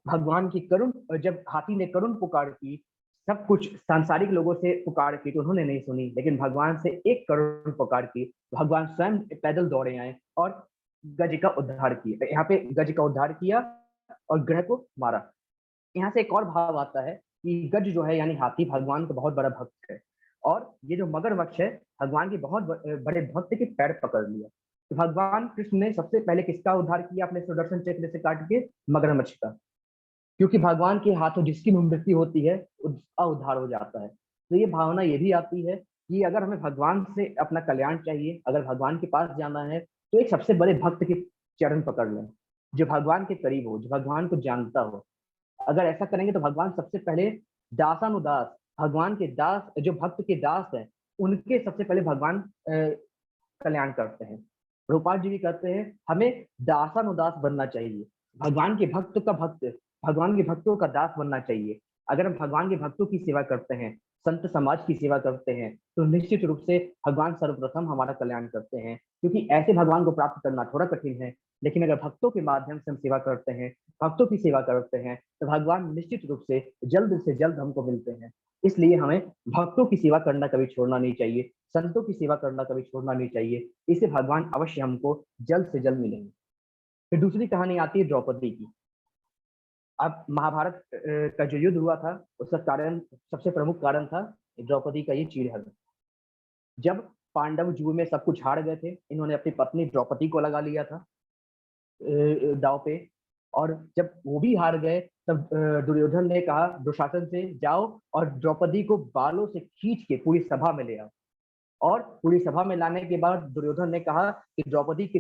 भगवान की करुण, जब हाथी ने करुण पुकार की, सब कुछ सांसारिक लोगों से पुकार की तो उन्होंने नहीं सुनी, लेकिन भगवान से एक करुण पुकार की, भगवान स्वयं पैदल दौड़े आए और गज का उद्धार किया। यहाँ पे गज का उद्धार किया और ग्रह को मारा। यहाँ से एक और भाव आता है कि गज जो है यानी हाथी भगवान का बहुत बड़ा भक्त है, और ये जो मगरमच्छ है भगवान के बहुत बड़े भक्त के पैर पकड़ लिया। तो भगवान कृष्ण ने सबसे पहले किसका उद्धार किया अपने सुदर्शन चक्र से काट के? मगरमच्छ का, क्योंकि भगवान के हाथों जिसकी मृत्यु होती है उसका उद्धार हो जाता है। तो ये भावना ये भी आती है कि अगर हमें भगवान से अपना कल्याण चाहिए, अगर भगवान के पास जाना है, तो एक सबसे बड़े भक्त के चरण पकड़ लें, जो भगवान के करीब हो, जो भगवान को जानता हो। अगर ऐसा करेंगे तो भगवान सबसे पहले दासानुदास, भगवान के दास, जो भक्त के दास है, उनके सबसे पहले भगवान कल्याण करते हैं। प्रभुपाद जी भी कहते हैं हमें दासानुदास बनना चाहिए, भगवान के भक्त का भक्त, भगवान के भक्तों का दास बनना चाहिए। अगर हम भगवान के भक्तों की सेवा करते हैं, संत समाज की सेवा करते हैं, तो निश्चित रूप से भगवान सर्वप्रथम हमारा कल्याण करते हैं, क्योंकि ऐसे भगवान को प्राप्त करना थोड़ा कठिन है। लेकिन अगर भक्तों के माध्यम से हम सेवा करते हैं, भक्तों की सेवा करते हैं, तो भगवान निश्चित रूप से जल्द हमको मिलते हैं। इसलिए हमें भक्तों की सेवा करना कभी छोड़ना नहीं चाहिए, संतों की सेवा करना कभी छोड़ना नहीं चाहिए। इससे भगवान अवश्य हमको जल्द से जल्द मिलेंगे। फिर दूसरी कहानी आती है द्रौपदी की। अब महाभारत का जो युद्ध हुआ था, उसका कारण, सबसे प्रमुख कारण था द्रौपदी का ये चीड़हरण। जब पांडव जुए में सब कुछ हार गए थे, इन्होंने अपनी पत्नी द्रौपदी को लगा लिया था दाव पे। और जब वो भी हार गए, तब दुर्योधन ने कहा दुशासन से, जाओ और द्रौपदी को बालों से खींच के पूरी सभा में ले आओ। और पूरी सभा में लाने के बाद दुर्योधन ने कहा कि द्रौपदी के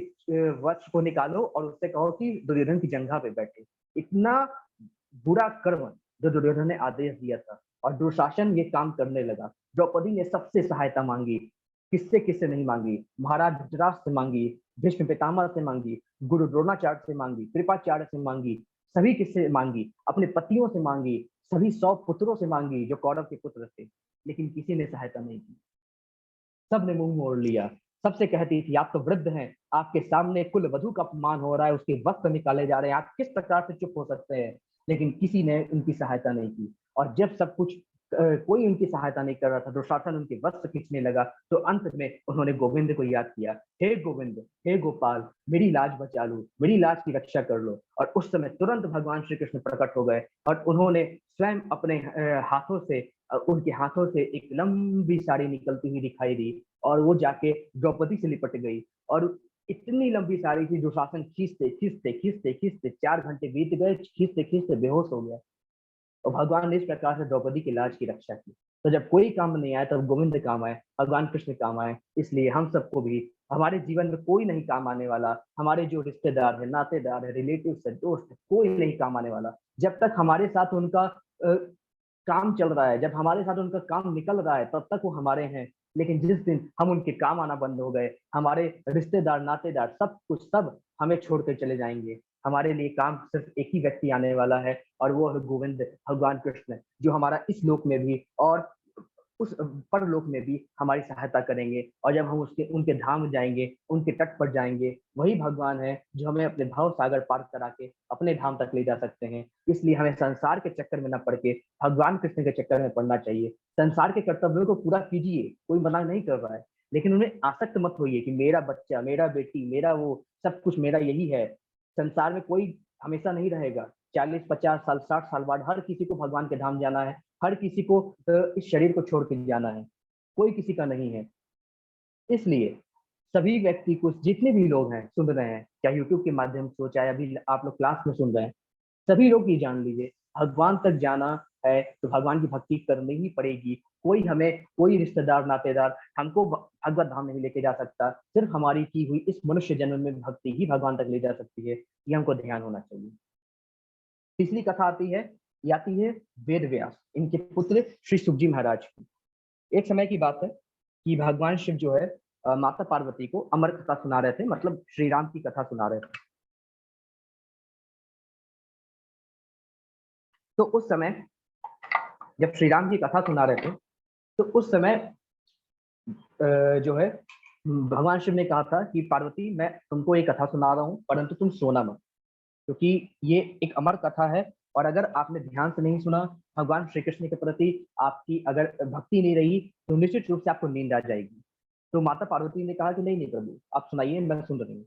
वस्त्र को निकालो और उससे कहो कि दुर्योधन की जंघा पे बैठे। इतना बुरा कर्म जो दुर्योधन ने आदेश दिया था, और दुशासन ये काम करने लगा। द्रौपदी ने सबसे सहायता मांगी, किससे किससे नहीं मांगी, महाराज धृतराष्ट्र से मांगी, भीष्म पितामह से मांगी, गुरु द्रोणाचार्य से मांगी, कृपाचार्य से मांगी, सभी किससे मांगी, अपने पतियों से मांगी, सभी 100 पुत्रों से मांगी जो कौरव के पुत्र थे, लेकिन किसी ने सहायता नहीं की। सब ने मुंह मोड़ लिया। सबसे कहती थी आप तो वृद्ध हैं, आपके सामने कुल वधु का अपमान हो रहा है, उसके वस्त्र निकाले जा रहे हैं, आप किस प्रकार से चुप हो सकते हैं। लेकिन किसी ने उनकी सहायता नहीं की। और जब सब कुछ कोई उनकी सहायता नहीं कर रहा था, दुशासन उनके वस्त्र खींचने लगा, तो अंत में उन्होंने गोविंद को याद किया, हे गोविंद, हे गोपाल, मेरी लाज बचा लो, मेरी लाज की रक्षा कर लो। और उस समय तुरंत भगवान श्री कृष्ण प्रकट हो गए, और उन्होंने स्वयं अपने हाथों से, उनके हाथों से एक लंबी साड़ी निकलती हुई दिखाई दी, और वो जाके द्रौपदी से लिपट गई। और इतनी लंबी साड़ी थी, दुशासन खींचते खींचते खींचते खींचते 4 घंटे बीत गए, खींचते खींचते बेहोश हो गया। और भगवान ने इस प्रकार से द्रौपदी की लाज की रक्षा की। तो जब कोई काम नहीं आया, तब गोविंद काम आए, भगवान कृष्ण काम आए। इसलिए हम सबको भी, हमारे जीवन में कोई नहीं काम आने वाला, हमारे जो रिश्तेदार है, नातेदार है, रिलेटिव है, दोस्त है, कोई नहीं काम आने वाला जब तक हमारे साथ उनका काम चल रहा है। जब हमारे साथ उनका काम निकल रहा है, तब तक वो हमारे हैं। लेकिन जिस दिन हम उनके काम आना बंद हो गए, हमारे रिश्तेदार, नातेदार, सब कुछ, सब हमें छोड़ कर चले जाएंगे। हमारे लिए काम सिर्फ एक ही व्यक्ति आने वाला है, और वो है गोविंद, भगवान कृष्ण, जो हमारा इस लोक में भी और उस परलोक में भी हमारी सहायता करेंगे। और जब हम उसके उनके धाम जाएंगे, उनके तट पर जाएंगे, वही भगवान है जो हमें अपने भाव सागर पार करा के अपने धाम तक ले जा सकते हैं। इसलिए हमें संसार के चक्कर में न पड़ के भगवान कृष्ण के चक्कर में पड़ना चाहिए। संसार के कर्तव्यों को पूरा कीजिए, कोई मना नहीं कर रहा है, लेकिन उन्हें आसक्त मत होइए कि मेरा बच्चा, मेरा बेटी, मेरा वो सब कुछ मेरा यही है। संसार में कोई हमेशा नहीं रहेगा। 40-50 साल, 60 साल बाद हर किसी को भगवान के धाम जाना है, हर किसी को इस शरीर को छोड़ के जाना है, कोई किसी का नहीं है। इसलिए सभी व्यक्ति को, जितने भी लोग हैं सुन रहे हैं, चाहे यूट्यूब के माध्यम से हो, चाहे अभी आप लोग क्लास में सुन रहे हैं, सभी लोग ये जान लीजिए, भगवान तक जाना है तो भगवान की भक्ति करनी ही पड़ेगी। कोई हमें, कोई रिश्तेदार, नातेदार हमको भगवत धाम नहीं लेके जा सकता। सिर्फ हमारी की हुई इस मनुष्य जन्म में भक्ति ही भगवान तक ले जा सकती है। ये हमको ध्यान होना चाहिए। तीसरी कथा आती है, ये आती है वेद व्यास, इनके पुत्र श्री सुखजी महाराज की। एक समय की बात है कि भगवान शिव जो है माता पार्वती को अमर कथा सुना रहे थे, मतलब श्री राम की कथा सुना रहे थे। तो उस समय जब श्री राम की कथा सुना रहे थे, तो उस समय जो है भगवान शिव ने कहा था कि पार्वती, मैं तुमको एक कथा सुना रहा हूँ, परंतु तुम सोना मत, क्योंकि ये एक अमर कथा है। और अगर आपने ध्यान से नहीं सुना, भगवान श्री कृष्ण के प्रति आपकी अगर भक्ति नहीं रही, तो निश्चित रूप से आपको नींद आ जाएगी। तो माता पार्वती ने कहा कि नहीं नहीं प्रभु, आप सुनाइए, मैं सुन रही हूँ।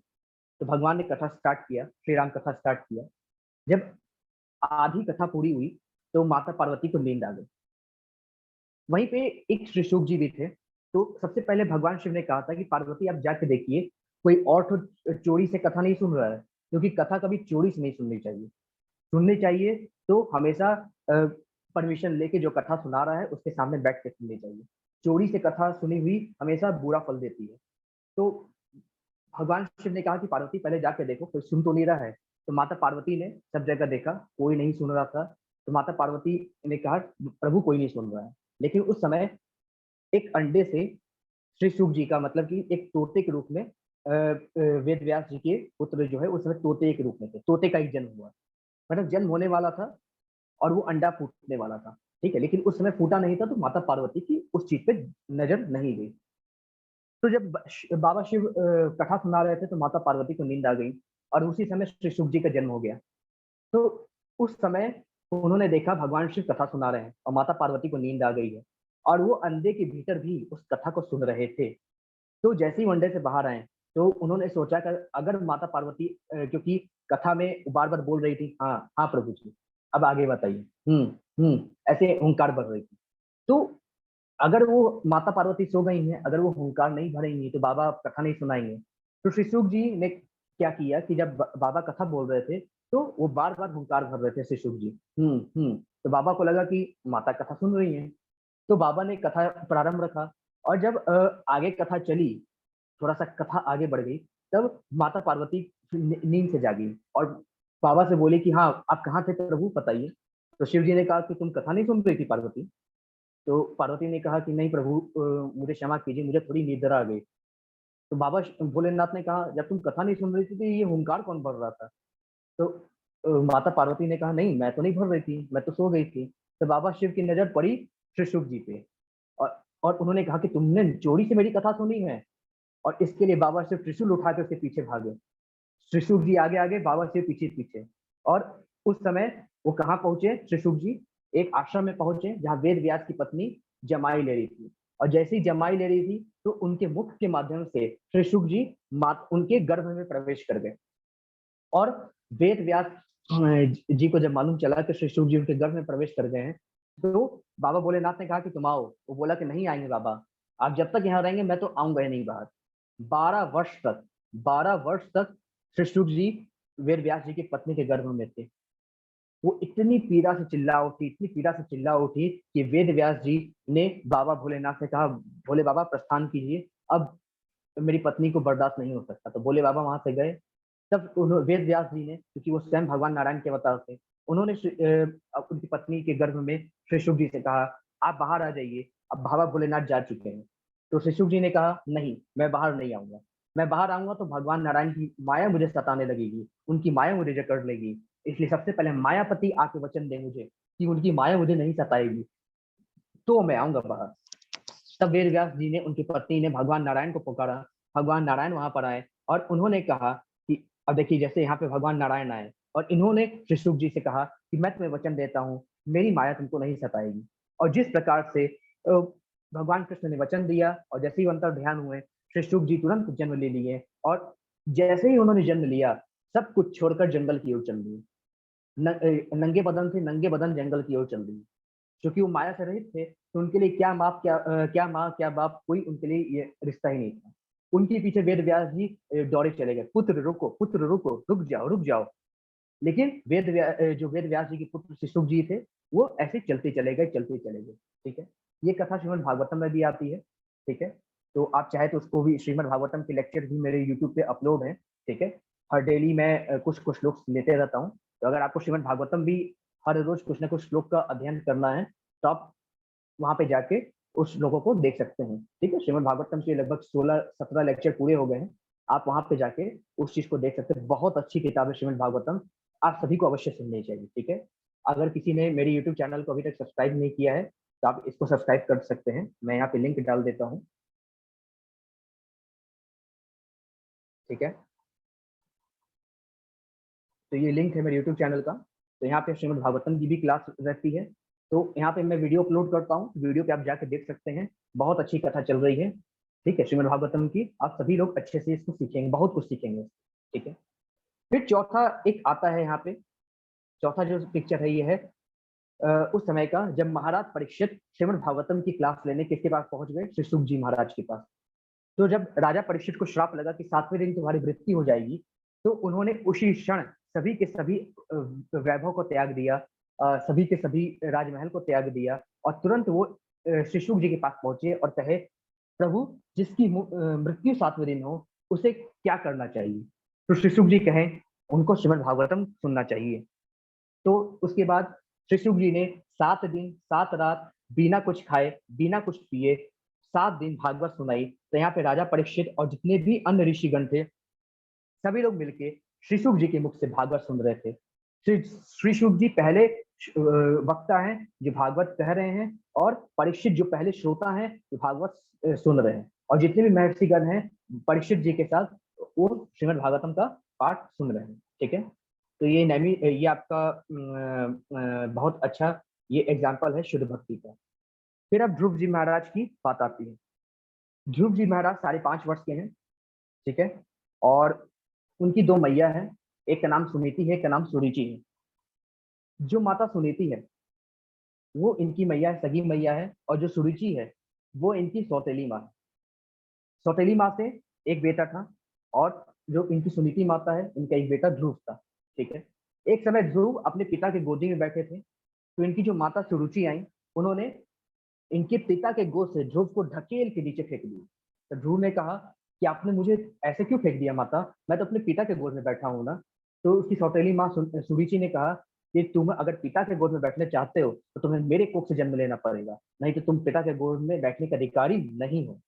तो भगवान ने कथा स्टार्ट किया, श्री राम कथा स्टार्ट किया। जब आधी कथा पूरी हुई, तो माता पार्वती को नींद आ गई। वहीं पे एक श्री शुक जी भी थे। तो सबसे पहले भगवान शिव ने कहा था कि पार्वती, आप जाके देखिए, कोई और तो चोरी से कथा नहीं सुन रहा है, क्योंकि कथा कभी चोरी से नहीं सुननी चाहिए। सुननी चाहिए तो हमेशा परमिशन लेके जो कथा सुना रहा है उसके सामने बैठ के सुननी चाहिए। चोरी से कथा सुनी हुई हमेशा बुरा फल देती है। तो भगवान शिव ने कहा कि पार्वती, पहले जाके देखो कोई सुन तो नहीं रहा है। तो माता पार्वती ने सब जगह देखा, कोई नहीं सुन रहा था। तो माता पार्वती ने कहा प्रभु कोई नहीं सुन रहा है। लेकिन उस समय एक अंडे से श्री शुक जी का मतलब कि एक तोते के रूप में वेद व्यास जी के पुत्र जो है उस समय तोते के रूप में थे, तोते का ही जन्म हुआ, मतलब जन्म होने वाला था और वो अंडा फूटने वाला था। ठीक है, लेकिन उस समय फूटा नहीं था, तो माता पार्वती की उस चीज पे नजर नहीं गई। तो जब बाबा शिव कथा सुना रहे थे तो माता पार्वती को नींद आ गई और उसी समय श्री शुक जी का जन्म हो गया। तो उस समय उन्होंने देखा भगवान शिव कथा सुना रहे हैं और माता पार्वती को नींद आ गई है और वो अंधे के भीतर भी उस कथा को सुन रहे थे। तो जैसे ही वनडे से बाहर आए तो उन्होंने सोचा कि अगर माता पार्वती क्योंकि कथा में बार बार बोल रही थी हाँ हाँ प्रभु जी, अब आगे बताइए, ऐसे हुंकार भर रही थी। तो अगर वो माता पार्वती सो गई हैं, अगर वो हुंकार नहीं भरेंगी तो बाबा कथा नहीं सुनाएंगे। तो श्री शुक जी ने क्या किया कि जब बाबा कथा बोल रहे थे तो वो बार बार हुंकार भर रहे थे श्री शुक जी। तो बाबा को लगा कि माता कथा सुन रही है, तो बाबा ने कथा प्रारंभ रखा। और जब आगे कथा चली, थोड़ा सा कथा आगे बढ़ गई, तब माता पार्वती नींद से जागी और बाबा से बोली कि हाँ आप कहाँ थे प्रभु बताइए। तो शिव जी ने कहा कि तुम कथा नहीं सुन रही थी पार्वती। तो पार्वती ने कहा कि नहीं प्रभु, मुझे क्षमा कीजिए, मुझे थोड़ी निद्रा आ गई। तो बाबा भोलेनाथ ने कहा जब तुम कथा नहीं सुन रही थी तो ये हुंकार कौन भर रहा था। तो माता पार्वती ने कहा नहीं मैं तो नहीं भर रही थी, मैं तो सो गई थी। तो बाबा शिव की नजर पड़ी श्री शुक जी पे और उन्होंने कहा कि तुमने चोरी से मेरी कथा सुनी है। और इसके लिए बाबा शिव त्रिशूल उठा के उसके पीछे भागे। त्रिशुक जी आगे आगे, बाबा शिव पीछे पीछे। और उस समय वो कहाँ पहुंचे, त्रिशुक जी एक आश्रम में पहुंचे जहाँ वेद व्यास की पत्नी जमाई ले रही थी। और जैसे ही जमाई ले रही थी तो उनके मुख के माध्यम से त्रिशुक जी उनके गर्भ में प्रवेश कर गए। और वेद व्यास जी को जब मालूम चला कि श्री शुक जी उनके गर्भ में प्रवेश कर गए हैं, तो बाबा भोलेनाथ ने कहा कि तुम आओ। वो बोला कि नहीं आएंगे बाबा, आप जब तक यहाँ रहेंगे मैं तो आऊंगा ही नहीं बाहर। 12 वर्ष तक, 12 वर्ष तक श्री शुक जी वेद व्यास जी की पत्नी के गर्भ में थे। वो इतनी पीड़ा से चिल्ला उठी, इतनी पीड़ा से चिल्ला उठी कि वेद व्यास जी ने बाबा भोलेनाथ से कहा भोले बाबा प्रस्थान कीजिए, अब मेरी पत्नी को बर्दाश्त नहीं हो सकता। तो भोले बाबा वहां से गए। तब वेद व्यास जी ने, क्योंकि वो स्वयं भगवान नारायण के अवतार थे, उन्होंने उनकी पत्नी के गर्भ में श्री शुक जी से कहा आप बाहर आ जाइए, अब बाबा भोलेनाथ जा चुके हैं। तो श्री शुक जी ने कहा नहीं मैं बाहर नहीं आऊंगा, मैं बाहर आऊंगा तो भगवान नारायण की माया मुझे सताने लगेगी, उनकी माया मुझे जकड़ लेगी। इसलिए सबसे पहले मायापति आके वचन दे मुझे कि उनकी माया मुझे नहीं सताएगी, तो मैं आऊंगा बाहर। तब वेद व्यास जी ने, उनकी पत्नी ने भगवान नारायण को पुकारा। भगवान नारायण वहां पर आए और उन्होंने कहा कि अब देखिए जैसे यहाँ पे भगवान नारायण आए और इन्होंने श्री शुक जी से कहा कि मैं तुम्हें वचन देता हूँ मेरी माया तुमको नहीं सताएगी। और जिस प्रकार से भगवान कृष्ण ने वचन दिया और जैसे ही अंतर ध्यान हुए, श्री शुक जी तुरंत जन्म ले लिए। और जैसे ही उन्होंने जन्म लिया सब कुछ छोड़कर जंगल की ओर चल दिए। नंगे बदन से नंगे बदन जंगल की ओर चल दिए। क्योंकि वो माया से रहित थे तो उनके लिए क्या माँ क्या माँ क्या बाप, कोई उनके लिए ये रिश्ता ही नहीं था। उनके पीछे वेद व्यास जी दौड़े चले गए, पुत्र रुको पुत्र रुको, रुक जाओ रुक जाओ। लेकिन जो वेद व्यास जी के पुत्र शिशुक जी थे वो ऐसे चलते चले गए, चलते चले गए। ठीक है, ये कथा श्रीमद् भागवतम में भी आती है। ठीक है, तो आप चाहे तो उसको भी, श्रीमद् भागवतम के लेक्चर भी मेरे यूट्यूब पे अपलोड है। ठीक है, हर डेली मैं कुछ कुछ श्लोक लेते रहता हूँ। तो अगर आपको श्रीमद् भागवतम भी हर रोज कुछ ना कुछ श्लोक का अध्ययन करना है तो आप वहां पे जाके उस लोगों को देख सकते हैं। ठीक है, श्रीमद् भागवतम के लगभग 16-17 लेक्चर पूरे हो गए हैं। आप वहां पे जाके उस चीज को देख सकते हैं। बहुत अच्छी किताब है श्रीमद् भागवतम, आप सभी को अवश्य सुननी चाहिए। ठीक है, अगर किसी ने मेरे यूट्यूब चैनल को अभी तक सब्सक्राइब नहीं किया है तो आप इसको सब्सक्राइब कर सकते हैं, मैं यहाँ पे लिंक डाल देता हूँ। ठीक है, तो ये लिंक है मेरे यूट्यूब चैनल का। तो यहाँ पे श्रीमद् भागवतम की भी क्लास रहती है। तो यहाँ पे मैं वीडियो अपलोड करता हूँ, वीडियो पे आप जाके देख सकते हैं। बहुत अच्छी कथा चल रही है। ठीक है, श्रीमद् भागवतम की आप सभी लोग अच्छे से इसको सीखेंगे, बहुत कुछ सीखेंगे। ठीक है, फिर चौथा एक आता है यहाँ पे। चौथा जो पिक्चर है ये है उस समय का, जब महाराज परीक्षित श्रीमद् भागवतम की क्लास लेने किसके पास पहुंच गए, श्री शुक जी महाराज के पास। तो जब राजा परीक्षित को श्राप लगा कि 7वें दिन तुम्हारी मृत्यु हो जाएगी, तो उन्होंने उसी क्षण सभी के सभी वैभव को त्याग दिया, सभी के सभी राजमहल को त्याग दिया और तुरंत वो श्री शुक जी के पास पहुंचे और कहे प्रभु जिसकी मृत्यु 7वें दिन हो उसे क्या करना चाहिए। तो श्री शुक जी कहें उनको श्रीमद् भागवतम सुनना चाहिए। तो उसके बाद श्री शुक जी ने 7 दिन 7 रात बिना कुछ खाए बिना कुछ पिए 7 दिन भागवत सुनाई। तो यहाँ पे राजा परीक्षित और जितने भी अन्य ऋषिगण थे सभी लोग मिलके श्री शुक जी के मुख से भागवत सुन रहे थे। श्री शुक जी पहले वक्ता हैं जो भागवत कह रहे हैं और परीक्षित जो पहले श्रोता हैं जो भागवत सुन रहे हैं, और जितने भी महर्षिगण हैं परीक्षित जी के साथ वो श्रीमद् भागवतम का पाठ सुन रहे हैं। ठीक है, तो ये आपका बहुत अच्छा ये एग्जाम्पल है शुद्ध भक्ति का। फिर अब ध्रुव जी महाराज की बात आती है। ध्रुव जी महाराज 5.5 वर्ष के हैं। ठीक है, और उनकी 2 मैया हैं, एक का नाम सुनीति है, एक का नाम सुरुचि है। जो माता सुनीति है वो इनकी मैया है, सगी मैया है, और जो सुरुचि है वो इनकी सौतेली माँ है। सौतेली माँ से एक बेटा था, और जो इनकी सुनीति माता है इनका एक बेटा ध्रुव था। ठीक है, एक समय ध्रुव अपने पिता के गोदी में बैठे थे, तो इनकी जो माता सुरुचि आई उन्होंने इनके पिता के गोद से ध्रुव को ढकेल के नीचे फेंक दिया। तो ध्रुव ने कहा कि आपने मुझे ऐसे क्यों फेंक दिया माता, मैं तो अपने पिता के गोद में बैठा हूँ ना। तो उसकी सौतेली माँ सुरुचि ने कहा कि तुम अगर पिता के गोद में बैठने चाहते हो तो तुम्हें मेरे कोख से जन्म लेना पड़ेगा, नहीं तो तुम पिता के गोद में बैठने के अधिकारी नहीं हो।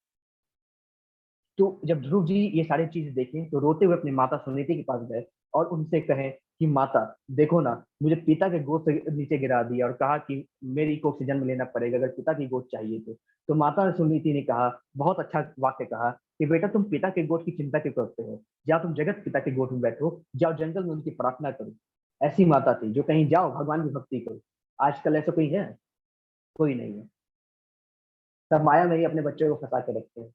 तो जब ध्रुव जी ये सारी चीजें देखें तो रोते हुए अपनी माता सुनीति के पास गए और उनसे कहे कि माता देखो ना, मुझे पिता के गोद से नीचे गिरा दिया और कहा कि मेरी कोख से जन्म लेना पड़ेगा अगर पिता की गोद चाहिए तो माता सुनीति ने कहा, बहुत अच्छा वाक्य कहा कि बेटा तुम पिता के गोद की चिंता क्यों करते हो, जाओ तुम जगत पिता के गोद में बैठो, जाओ जंगल में उनकी प्रार्थना करो। ऐसी माता थी जो कहीं जाओ भगवान की भक्ति करो। आजकल ऐसा कोई है? कोई नहीं है, सब माया में ही अपने बच्चों को फंसा के रखते हैं।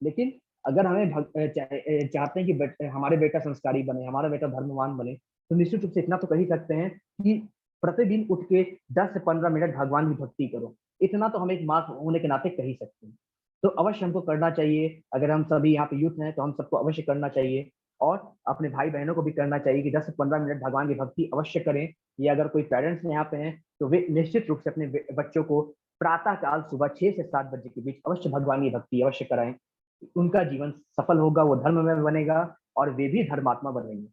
लेकिन अगर हमें चाहते हैं कि हमारे बेटा संस्कारी बने, हमारा बेटा धर्मवान बने, तो निश्चित रूप से इतना तो कह ही सकते हैं कि प्रतिदिन उठ के 10 से 15 मिनट भगवान की भक्ति करो। इतना तो हम एक माँ होने के नाते कह ही सकते हैं। तो अवश्य हमको करना चाहिए। अगर हम सभी यहाँ पे यूथ हैं तो हम सबको अवश्य करना चाहिए, और अपने भाई बहनों को भी करना चाहिए कि 10 से 15 मिनट भगवान की भक्ति अवश्य करें। या अगर कोई पेरेंट्स यहाँ पे हैं तो वे निश्चित रूप से अपने बच्चों को प्रातः काल सुबह 6 से 7 बजे के बीच अवश्य भगवान की भक्ति अवश्य कराएं। उनका जीवन सफल होगा, वो धर्म में बनेगा और वे भी धर्मात्मा बनेंगे।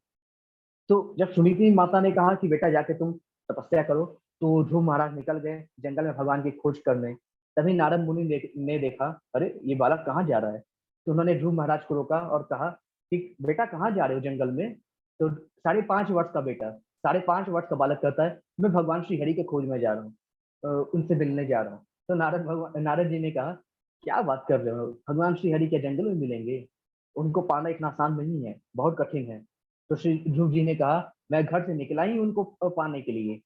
तो जब सुनीति माता ने कहा कि बेटा जाके तुम तपस्या करो, तो ध्रुव महाराज निकल गए जंगल में भगवान की खोज करने। तभी नारद मुनि ने देखा, अरे ये बालक कहाँ जा रहा है। तो उन्होंने ध्रुव महाराज को रोका और कहा कि बेटा कहाँ जा रहे हो जंगल में। तो 5.5 वर्ष का बेटा, 5.5 वर्ष का बालक कहता है मैं भगवान श्री हरि के खोज में जा रहा हूँ, उनसे मिलने जा रहा हूँ। तो नारद जी ने कहा क्या बात कर रहे हो, भगवान श्री हरि के जंगल में मिलेंगे, उनको पाना इतना आसान नहीं है, बहुत कठिन है। तो श्री ध्रुव जी ने कहा मैं घर से निकला ही उनको पाने के लिए,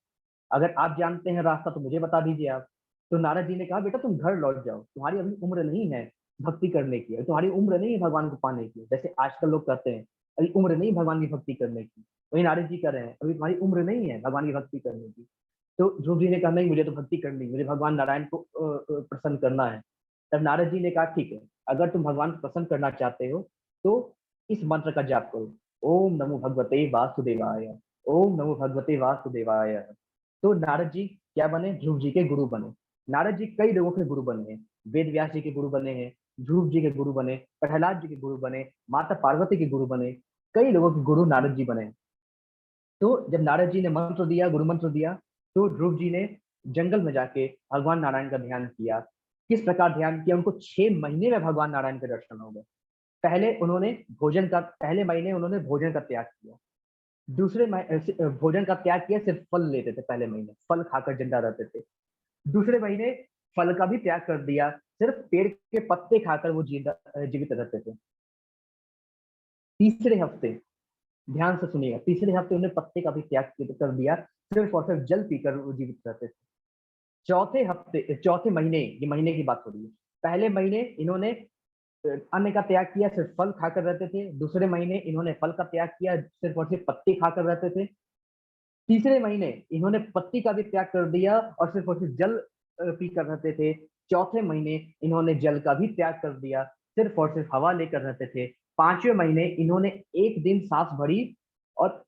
अगर आप जानते हैं रास्ता तो मुझे बता दीजिए आप। तो नारद जी ने कहा बेटा तुम घर लौट जाओ, तुम्हारी अभी उम्र नहीं है भक्ति करने की, तुम्हारी उम्र नहीं है भगवान को पाने की, जैसे आजकल लोग कहते हैं अभी उम्र नहीं भगवान की भक्ति करने की। वही नारद जी कह रहे हैं अभी तुम्हारी उम्र नहीं है भगवान की भक्ति करने की। तो ध्रुव जी ने कहा नहीं मुझे तो भक्ति करनी, मुझे भगवान नारायण को प्रसन्न करना है। तब नारद जी ने कहा ठीक है, अगर तुम भगवान को प्रसन्न करना चाहते हो तो इस मंत्र का जाप करो, ओम नमो भगवते वासुदेवाय, ओम नमो भगवते वासुदेवाय। तो नारद जी क्या बने, ध्रुव जी के गुरु बने। नारद जी कई लोगों के गुरु बने हैं, वेद व्यास जी के गुरु बने हैं, ध्रुव जी के गुरु बने, प्रहलाद जी के गुरु बने, माता पार्वती के गुरु बने, कई लोगों के गुरु नारद जी बने। तो जब नारद जी ने मंत्र दिया, गुरु मंत्र दिया, तो ध्रुव जी ने जंगल में जाके भगवान नारायण का ध्यान किया। किस प्रकार ध्यान किया, उनको 6 महीने में भगवान नारायण के दर्शन हो गए। पहले महीने उन्होंने भोजन का त्याग किया, भोजन का त्याग किया, सिर्फ फल लेते थे, पहले महीने फल खाकर जिंदा रहते थे। दूसरे महीने फल का भी त्याग कर दिया, सिर्फ पेड़ के पत्ते खाकर वो जीवित रहते थे। तीसरे हफ्ते, ध्यान से सुनिएगा, तीसरे हफ्ते उन्हें पत्ते का भी त्याग कर दिया, सिर्फ और सिर्फ जल पीकर वो जीवित रहते थे। चौथे महीने, ये महीने की बात हो रही है, पहले महीने इन्होंने अन्न का त्याग किया, सिर्फ फल खाकर रहते थे। दूसरे महीने इन्होंने फल का त्याग किया, सिर्फ और सिर्फ पत्ते खाकर रहते थे। तीसरे महीने इन्होंने पत्ती का भी त्याग कर दिया और सिर्फ और सिर्फ जल पीकर रहते थे। चौथे महीने इन्होंने जल का भी त्याग कर दिया, सिर्फ और सिर्फ हवा लेकर रहते थे। पांचवें महीने इन्होंने एक दिन सांस भरी और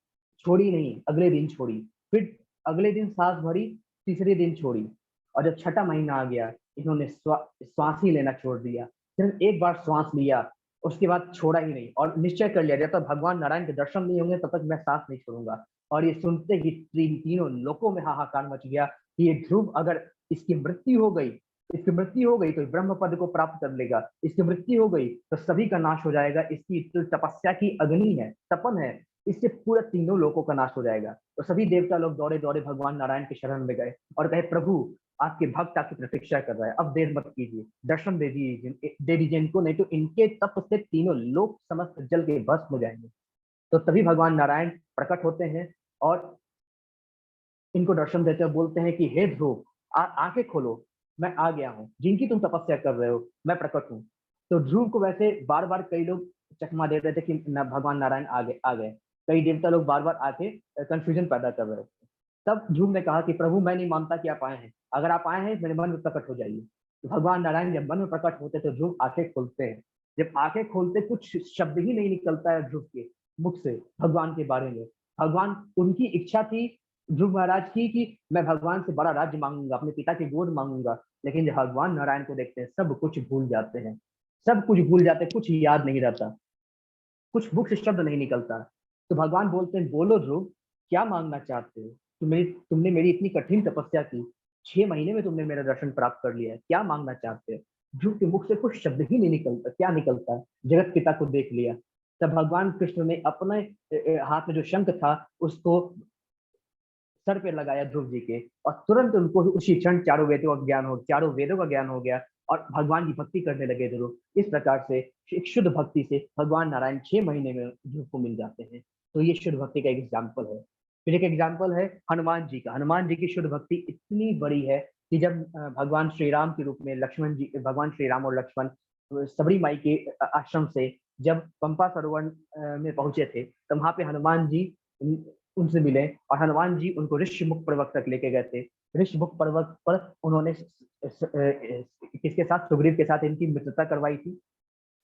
छोड़ी नहीं, अगले दिन छोड़ी, फिर अगले दिन सांस भरी, तीसरे दिन छोड़ी, और जब छठा महीना आ गया इन्होंने श्वास ही लेना छोड़ दिया। सिर्फ एक बार श्वास लिया, उसके बाद छोड़ा ही नहीं, और निश्चय कर लिया जब तक भगवान नारायण के दर्शन नहीं होंगे तब तक मैं सांस नहीं छोड़ूंगा। और ये सुनते ही तीनों लोकों में हाहाकार मच गया कि ये ध्रुव अगर इसकी मृत्यु हो गई, इसकी मृत्यु हो गई तो ब्रह्म पद को प्राप्त कर लेगा, इसकी मृत्यु हो गई तो सभी का नाश हो जाएगा, इसकी तो तपस्या की अग्नि है, तपन है, इससे पूरा तीनों लोगों का नाश हो जाएगा। तो सभी देवता लोग दौड़े दौड़े भगवान नारायण के शरण में गए और कहे, प्रभु आपके भक्त आपकी प्रतीक्षा कर रहा है, अब देर मत कीजिए, दर्शन दे दीजिए इनको, नहीं तो इनके तप से तीनों लोग समस्त जल के भस्म हो जाएंगे। तो तभी भगवान नारायण प्रकट होते हैं और इनको दर्शन देते हुए बोलते हैं कि हे ध्रुव, आंखें खोलो, मैं आ गया हूँ, जिनकी तुम तपस्या कर रहे हो मैं प्रकट हूँ। तो ध्रुव को वैसे बार बार कई लोग चकमा दे रहे थे कि भगवान नारायण आ गए, कई देवता लोग बार बार आके कंफ्यूजन पैदा कर रहे थे। तब ध्रुव ने कहा कि प्रभु मैं नहीं मानता कि आप आए हैं, अगर आप आए हैं मेरे मन में प्रकट हो जाइए। तो भगवान नारायण जब मन में प्रकट होते तो ध्रुव आंखें खोलते हैं। जब आंखें खोलते कुछ शब्द ही नहीं निकलता है ध्रुव के मुख से भगवान के बारे में। भगवान, उनकी इच्छा थी ध्रुव महाराज की कि मैं भगवान से बड़ा राज्य मांगूंगा, अपने पिता की गोद मांगूंगा, लेकिन जब भगवान नारायण को देखते हैं सब कुछ भूल जाते हैं, सब कुछ भूल जाते हैं, कुछ याद नहीं रहता, कुछ मुख से शब्द नहीं निकलता। तो भगवान बोलते हैं, बोलो ध्रुव क्या मांगना चाहते हो, तुमने मेरी इतनी कठिन तपस्या की, 6 महीने में तुमने मेरा दर्शन प्राप्त कर लिया है, क्या मांगना चाहते हो। ध्रुव के मुख से कुछ शब्द ही नहीं निकलता, क्या निकलता है, जगत पिता को देख लिया। तब भगवान कृष्ण ने अपने हाथ में जो शंख था उसको सर पे लगाया ध्रुव जी के, और तुरंत उनको उसी क्षण चारों वेदों का ज्ञान हो गया और भगवान की भक्ति करने लगे ध्रुव। इस प्रकार से एक शुद्ध भक्ति से भगवान नारायण 6 महीने में ध्रुव को मिल जाते हैं। तो ये शुद्ध भक्ति का एक एग्जाम्पल है। फिर एक एग्जाम्पल है हनुमान जी का। हनुमान जी की शुद्ध भक्ति इतनी बड़ी है कि जब भगवान श्री राम के रूप में भगवान श्री राम और लक्ष्मण सबरी माई के आश्रम से जब पंपा सरोवर में पहुंचे थे, तो वहां पे हनुमान जी उनसे मिले और हनुमान जी उनको ऋषिमुख पर्वत तक लेके गए थे। ऋषिमुख पर्वत पर उन्होंने किसके साथ, सुग्रीव के साथ इनकी मित्रता करवाई थी,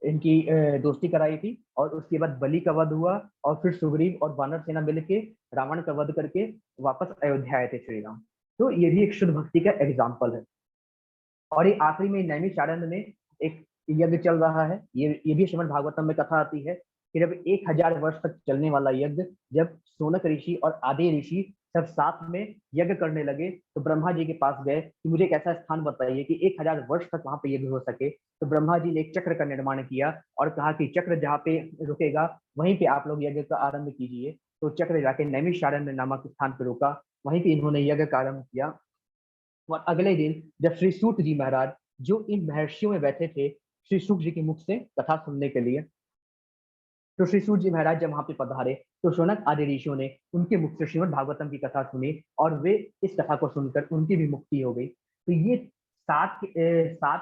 इनकी दोस्ती कराई थी, और उसके बाद बलि का वध हुआ और फिर सुग्रीव और वानर सेना मिलके रावण का वध करके वापस अयोध्या आए थे श्री राम। तो ये भी एक शुद्ध भक्ति का एग्जाम्पल है। और ये आखिरी में नैमिषारण्य में एक यज्ञ चल रहा है, ये भी श्रीमद् भागवतम में कथा आती है कि जब 1000 वर्ष तक चलने वाला यज्ञ, जब सोनक ऋषि और आदि ऋषि सब साथ में यज्ञ करने लगे, तो ब्रह्मा जी के पास गए कि मुझे एक ऐसा स्थान बताइए कि 1000 वर्ष तक वहां पे यज्ञ हो सके। तो ब्रह्मा जी ने एक चक्र का निर्माण किया और कहा कि चक्र जहाँ पे रुकेगा वहीं पे आप लोग यज्ञ का आरंभ कीजिए। तो चक्र जाके नैमिषारण्य नामक स्थान पे रुका, वहीं पे इन्होंने यज्ञ का आरंभ किया। और अगले दिन जब श्री सूत जी महाराज, जो इन महर्षियों में बैठे थे श्री सूत जी के मुख से कथा सुनने के लिए, तो श्री सूत जी महाराज जब वहां पे पधारे तो शौनक आदि ऋषियों ने उनके मुख से श्रीमद् भागवतम की कथा सुनी और वे इस कथा को सुनकर उनकी भी मुक्ति हो गई। तो ये साथ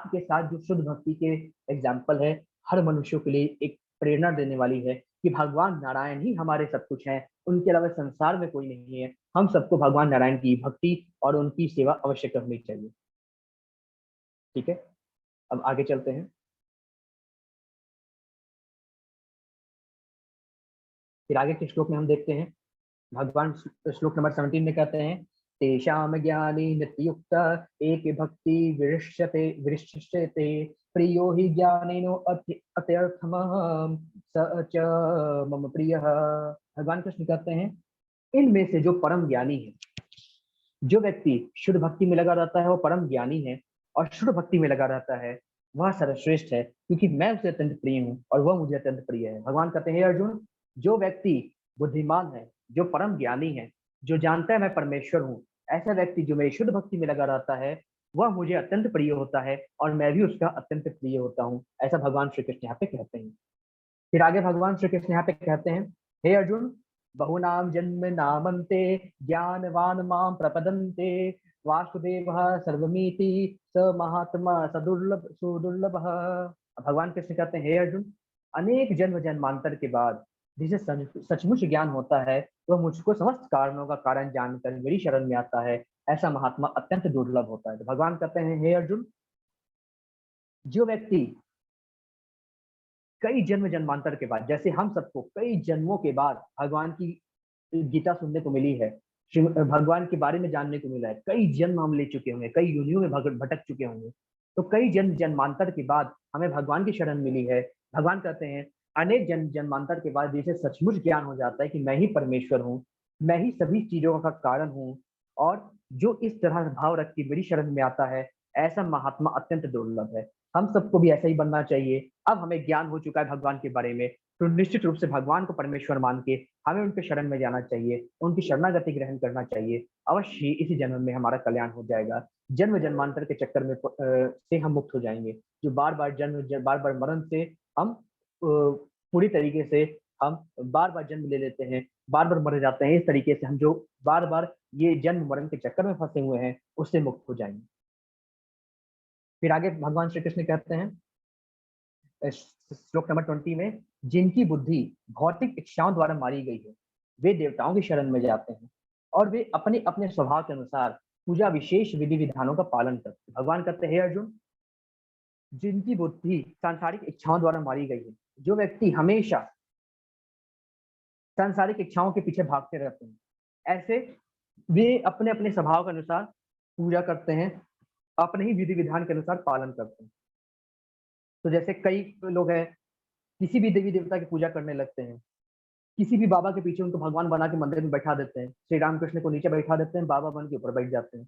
के साथ जो शुद्ध भक्ति के एग्जाम्पल है, हर मनुष्यों के लिए एक प्रेरणा देने वाली है कि भगवान नारायण ही हमारे सब कुछ हैं, उनके अलावा संसार में कोई नहीं है। हम सबको भगवान नारायण की भक्ति और उनकी सेवा अवश्य करनी चाहिए। ठीक है, अब आगे चलते हैं। फिर आगे के श्लोक में हम देखते हैं भगवान श्लोक नंबर 17 में कहते हैं, तेषाम ज्ञानी नित्ययुक्त एक भक्ति विरिष्यते प्रियो हि ज्ञानेनो अत्यर्थम स च मम प्रिय। भगवान कृष्ण कहते हैं, इनमें से जो परम ज्ञानी है, जो व्यक्ति शुद्ध भक्ति में लगा रहता है वो परम ज्ञानी है, और शुद्ध भक्ति में लगा रहता है वह सर्वश्रेष्ठ है, क्योंकि मैं उसे अत्यंत प्रिय हूँ और वह मुझे अत्यंत प्रिय है। भगवान कहते हैं, अर्जुन, जो व्यक्ति बुद्धिमान है, जो परम ज्ञानी है, जो जानता है मैं परमेश्वर हूँ, ऐसा व्यक्ति जो मेरी शुद्ध भक्ति में लगा रहता है वह मुझे अत्यंत प्रिय होता है और मैं भी उसका अत्यंत प्रिय होता हूँ। ऐसा भगवान श्री कृष्ण यहाँ पे कहते हैं। फिर आगे भगवान श्री कृष्ण यहाँ पे कहते हैं, हे अर्जुन, बहुनाम जन्म नामन्ते ज्ञानवान माम प्रपदन्ते वासुदेव सर्वमिति स महात्मा सदुर्लभ सुदुर्लभ। भगवान कृष्ण कहते हैं, हे अर्जुन, अनेक जन्म जन्मांतर के बाद जिसे सचमुच ज्ञान होता है वह मुझको समस्त कारणों का कारण जानकर मेरी शरण में आता है, ऐसा महात्मा अत्यंत दुर्लभ होता है। तो भगवान कहते हैं, हे अर्जुन, जो व्यक्ति कई जन्म जन्मांतर के बाद, जैसे हम सबको कई जन्मों के बाद भगवान की गीता सुनने को मिली है, भगवान के बारे में जानने को मिला है, कई जन्म हम ले चुके होंगे, कई योनियों में भटक चुके होंगे, तो कई जन्म जन्मांतर के बाद हमें भगवान की शरण मिली है। भगवान कहते हैं, अनेक जन्म जन्मांतर के बाद जिसे सचमुच ज्ञान हो जाता है कि मैं ही परमेश्वर हूँ, मैं ही सभी चीजों का कारण हूँ, और जो इस तरह भाव रख के मेरी शरण में आता है, ऐसा महात्मा अत्यंत दुर्लभ है। हम सबको भी ऐसा ही बनना चाहिए। अब हमें ज्ञान हो चुका है भगवान के बारे में, तो निश्चित रूप से भगवान को परमेश्वर मान के हमें उनके शरण में जाना चाहिए, उनकी शरणागति ग्रहण करना चाहिए। अवश्य ही इसी जन्म में हमारा कल्याण हो जाएगा। जन्म जन्मांतर के चक्कर में से हम मुक्त हो जाएंगे। जो बार बार जन्म, बार बार मरण से हम पूरी तरीके से हम बार बार जन्म ले लेते हैं, बार बार मर जाते हैं। इस तरीके से हम जो बार बार ये जन्म मरण के चक्कर में फंसे हुए हैं, उससे मुक्त हो जाएंगे। फिर आगे भगवान श्री कृष्ण कहते हैं श्लोक नंबर 20 में, जिनकी बुद्धि भौतिक इच्छाओं द्वारा मारी गई है, वे देवताओं की शरण में जाते हैं और वे अपने अपने स्वभाव के अनुसार पूजा विशेष विधि विधानों का पालन करते हैं। भगवान कहते हैं, अर्जुन, जिनकी बुद्धि सांसारिक इच्छाओं द्वारा मारी गई है, जो व्यक्ति हमेशा सांसारिक इच्छाओं के पीछे भागते रहते हैं, ऐसे वे अपने अपने स्वभाव के अनुसार पूजा करते हैं, अपने ही विधि विधान के अनुसार पालन करते हैं। तो जैसे कई लोग हैं, किसी भी देवी देवता की पूजा करने लगते हैं, किसी भी बाबा के पीछे उनको भगवान बना के मंदिर में बैठा देते हैं, श्री रामकृष्ण को नीचे बैठा देते हैं, बाबा बन के ऊपर बैठ जाते हैं।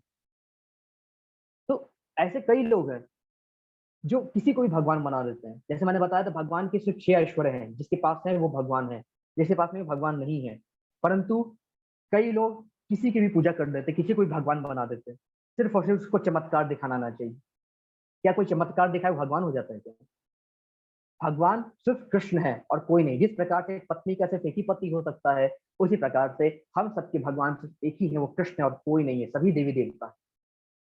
तो ऐसे कई लोग हैं जो किसी को भी भगवान बना देते हैं। जैसे मैंने बताया था, भगवान के सिर्फ 6 ऐश्वर्य हैं, जिसके पास है वो भगवान है, जिसके पास में भगवान नहीं है। परंतु कई लोग किसी की भी पूजा कर देते, किसी को भी भगवान बना देते, सिर्फ और सिर्फ उसको चमत्कार दिखाना आना चाहिए। क्या कोई चमत्कार दिखाए वो भगवान हो जाता है क्या? भगवान सिर्फ कृष्ण है और कोई नहीं। जिस प्रकार से पत्नी का सिर्फ एक ही पति हो सकता है, उसी प्रकार से हम सबके भगवान सिर्फ एक ही है, वो कृष्ण है और कोई नहीं है, सभी देवी देवता।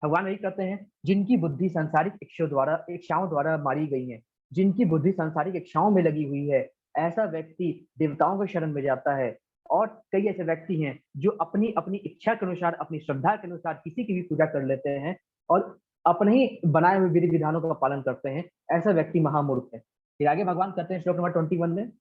भगवान यही कहते हैं, जिनकी बुद्धि सांसारिक इच्छाओं द्वारा मारी गई है, जिनकी बुद्धि सांसारिक इच्छाओं में लगी हुई है, ऐसा व्यक्ति देवताओं के शरण में जाता है। और कई ऐसे व्यक्ति हैं जो अपनी अपनी इच्छा के अनुसार, अपनी श्रद्धा के अनुसार किसी की भी पूजा कर लेते हैं और अपने ही बनाए हुए विधि विधानों का पालन करते हैं। ऐसा व्यक्ति महामूर्ख है। फिर आगे भगवान कहते हैं श्लोक नंबर 21 में,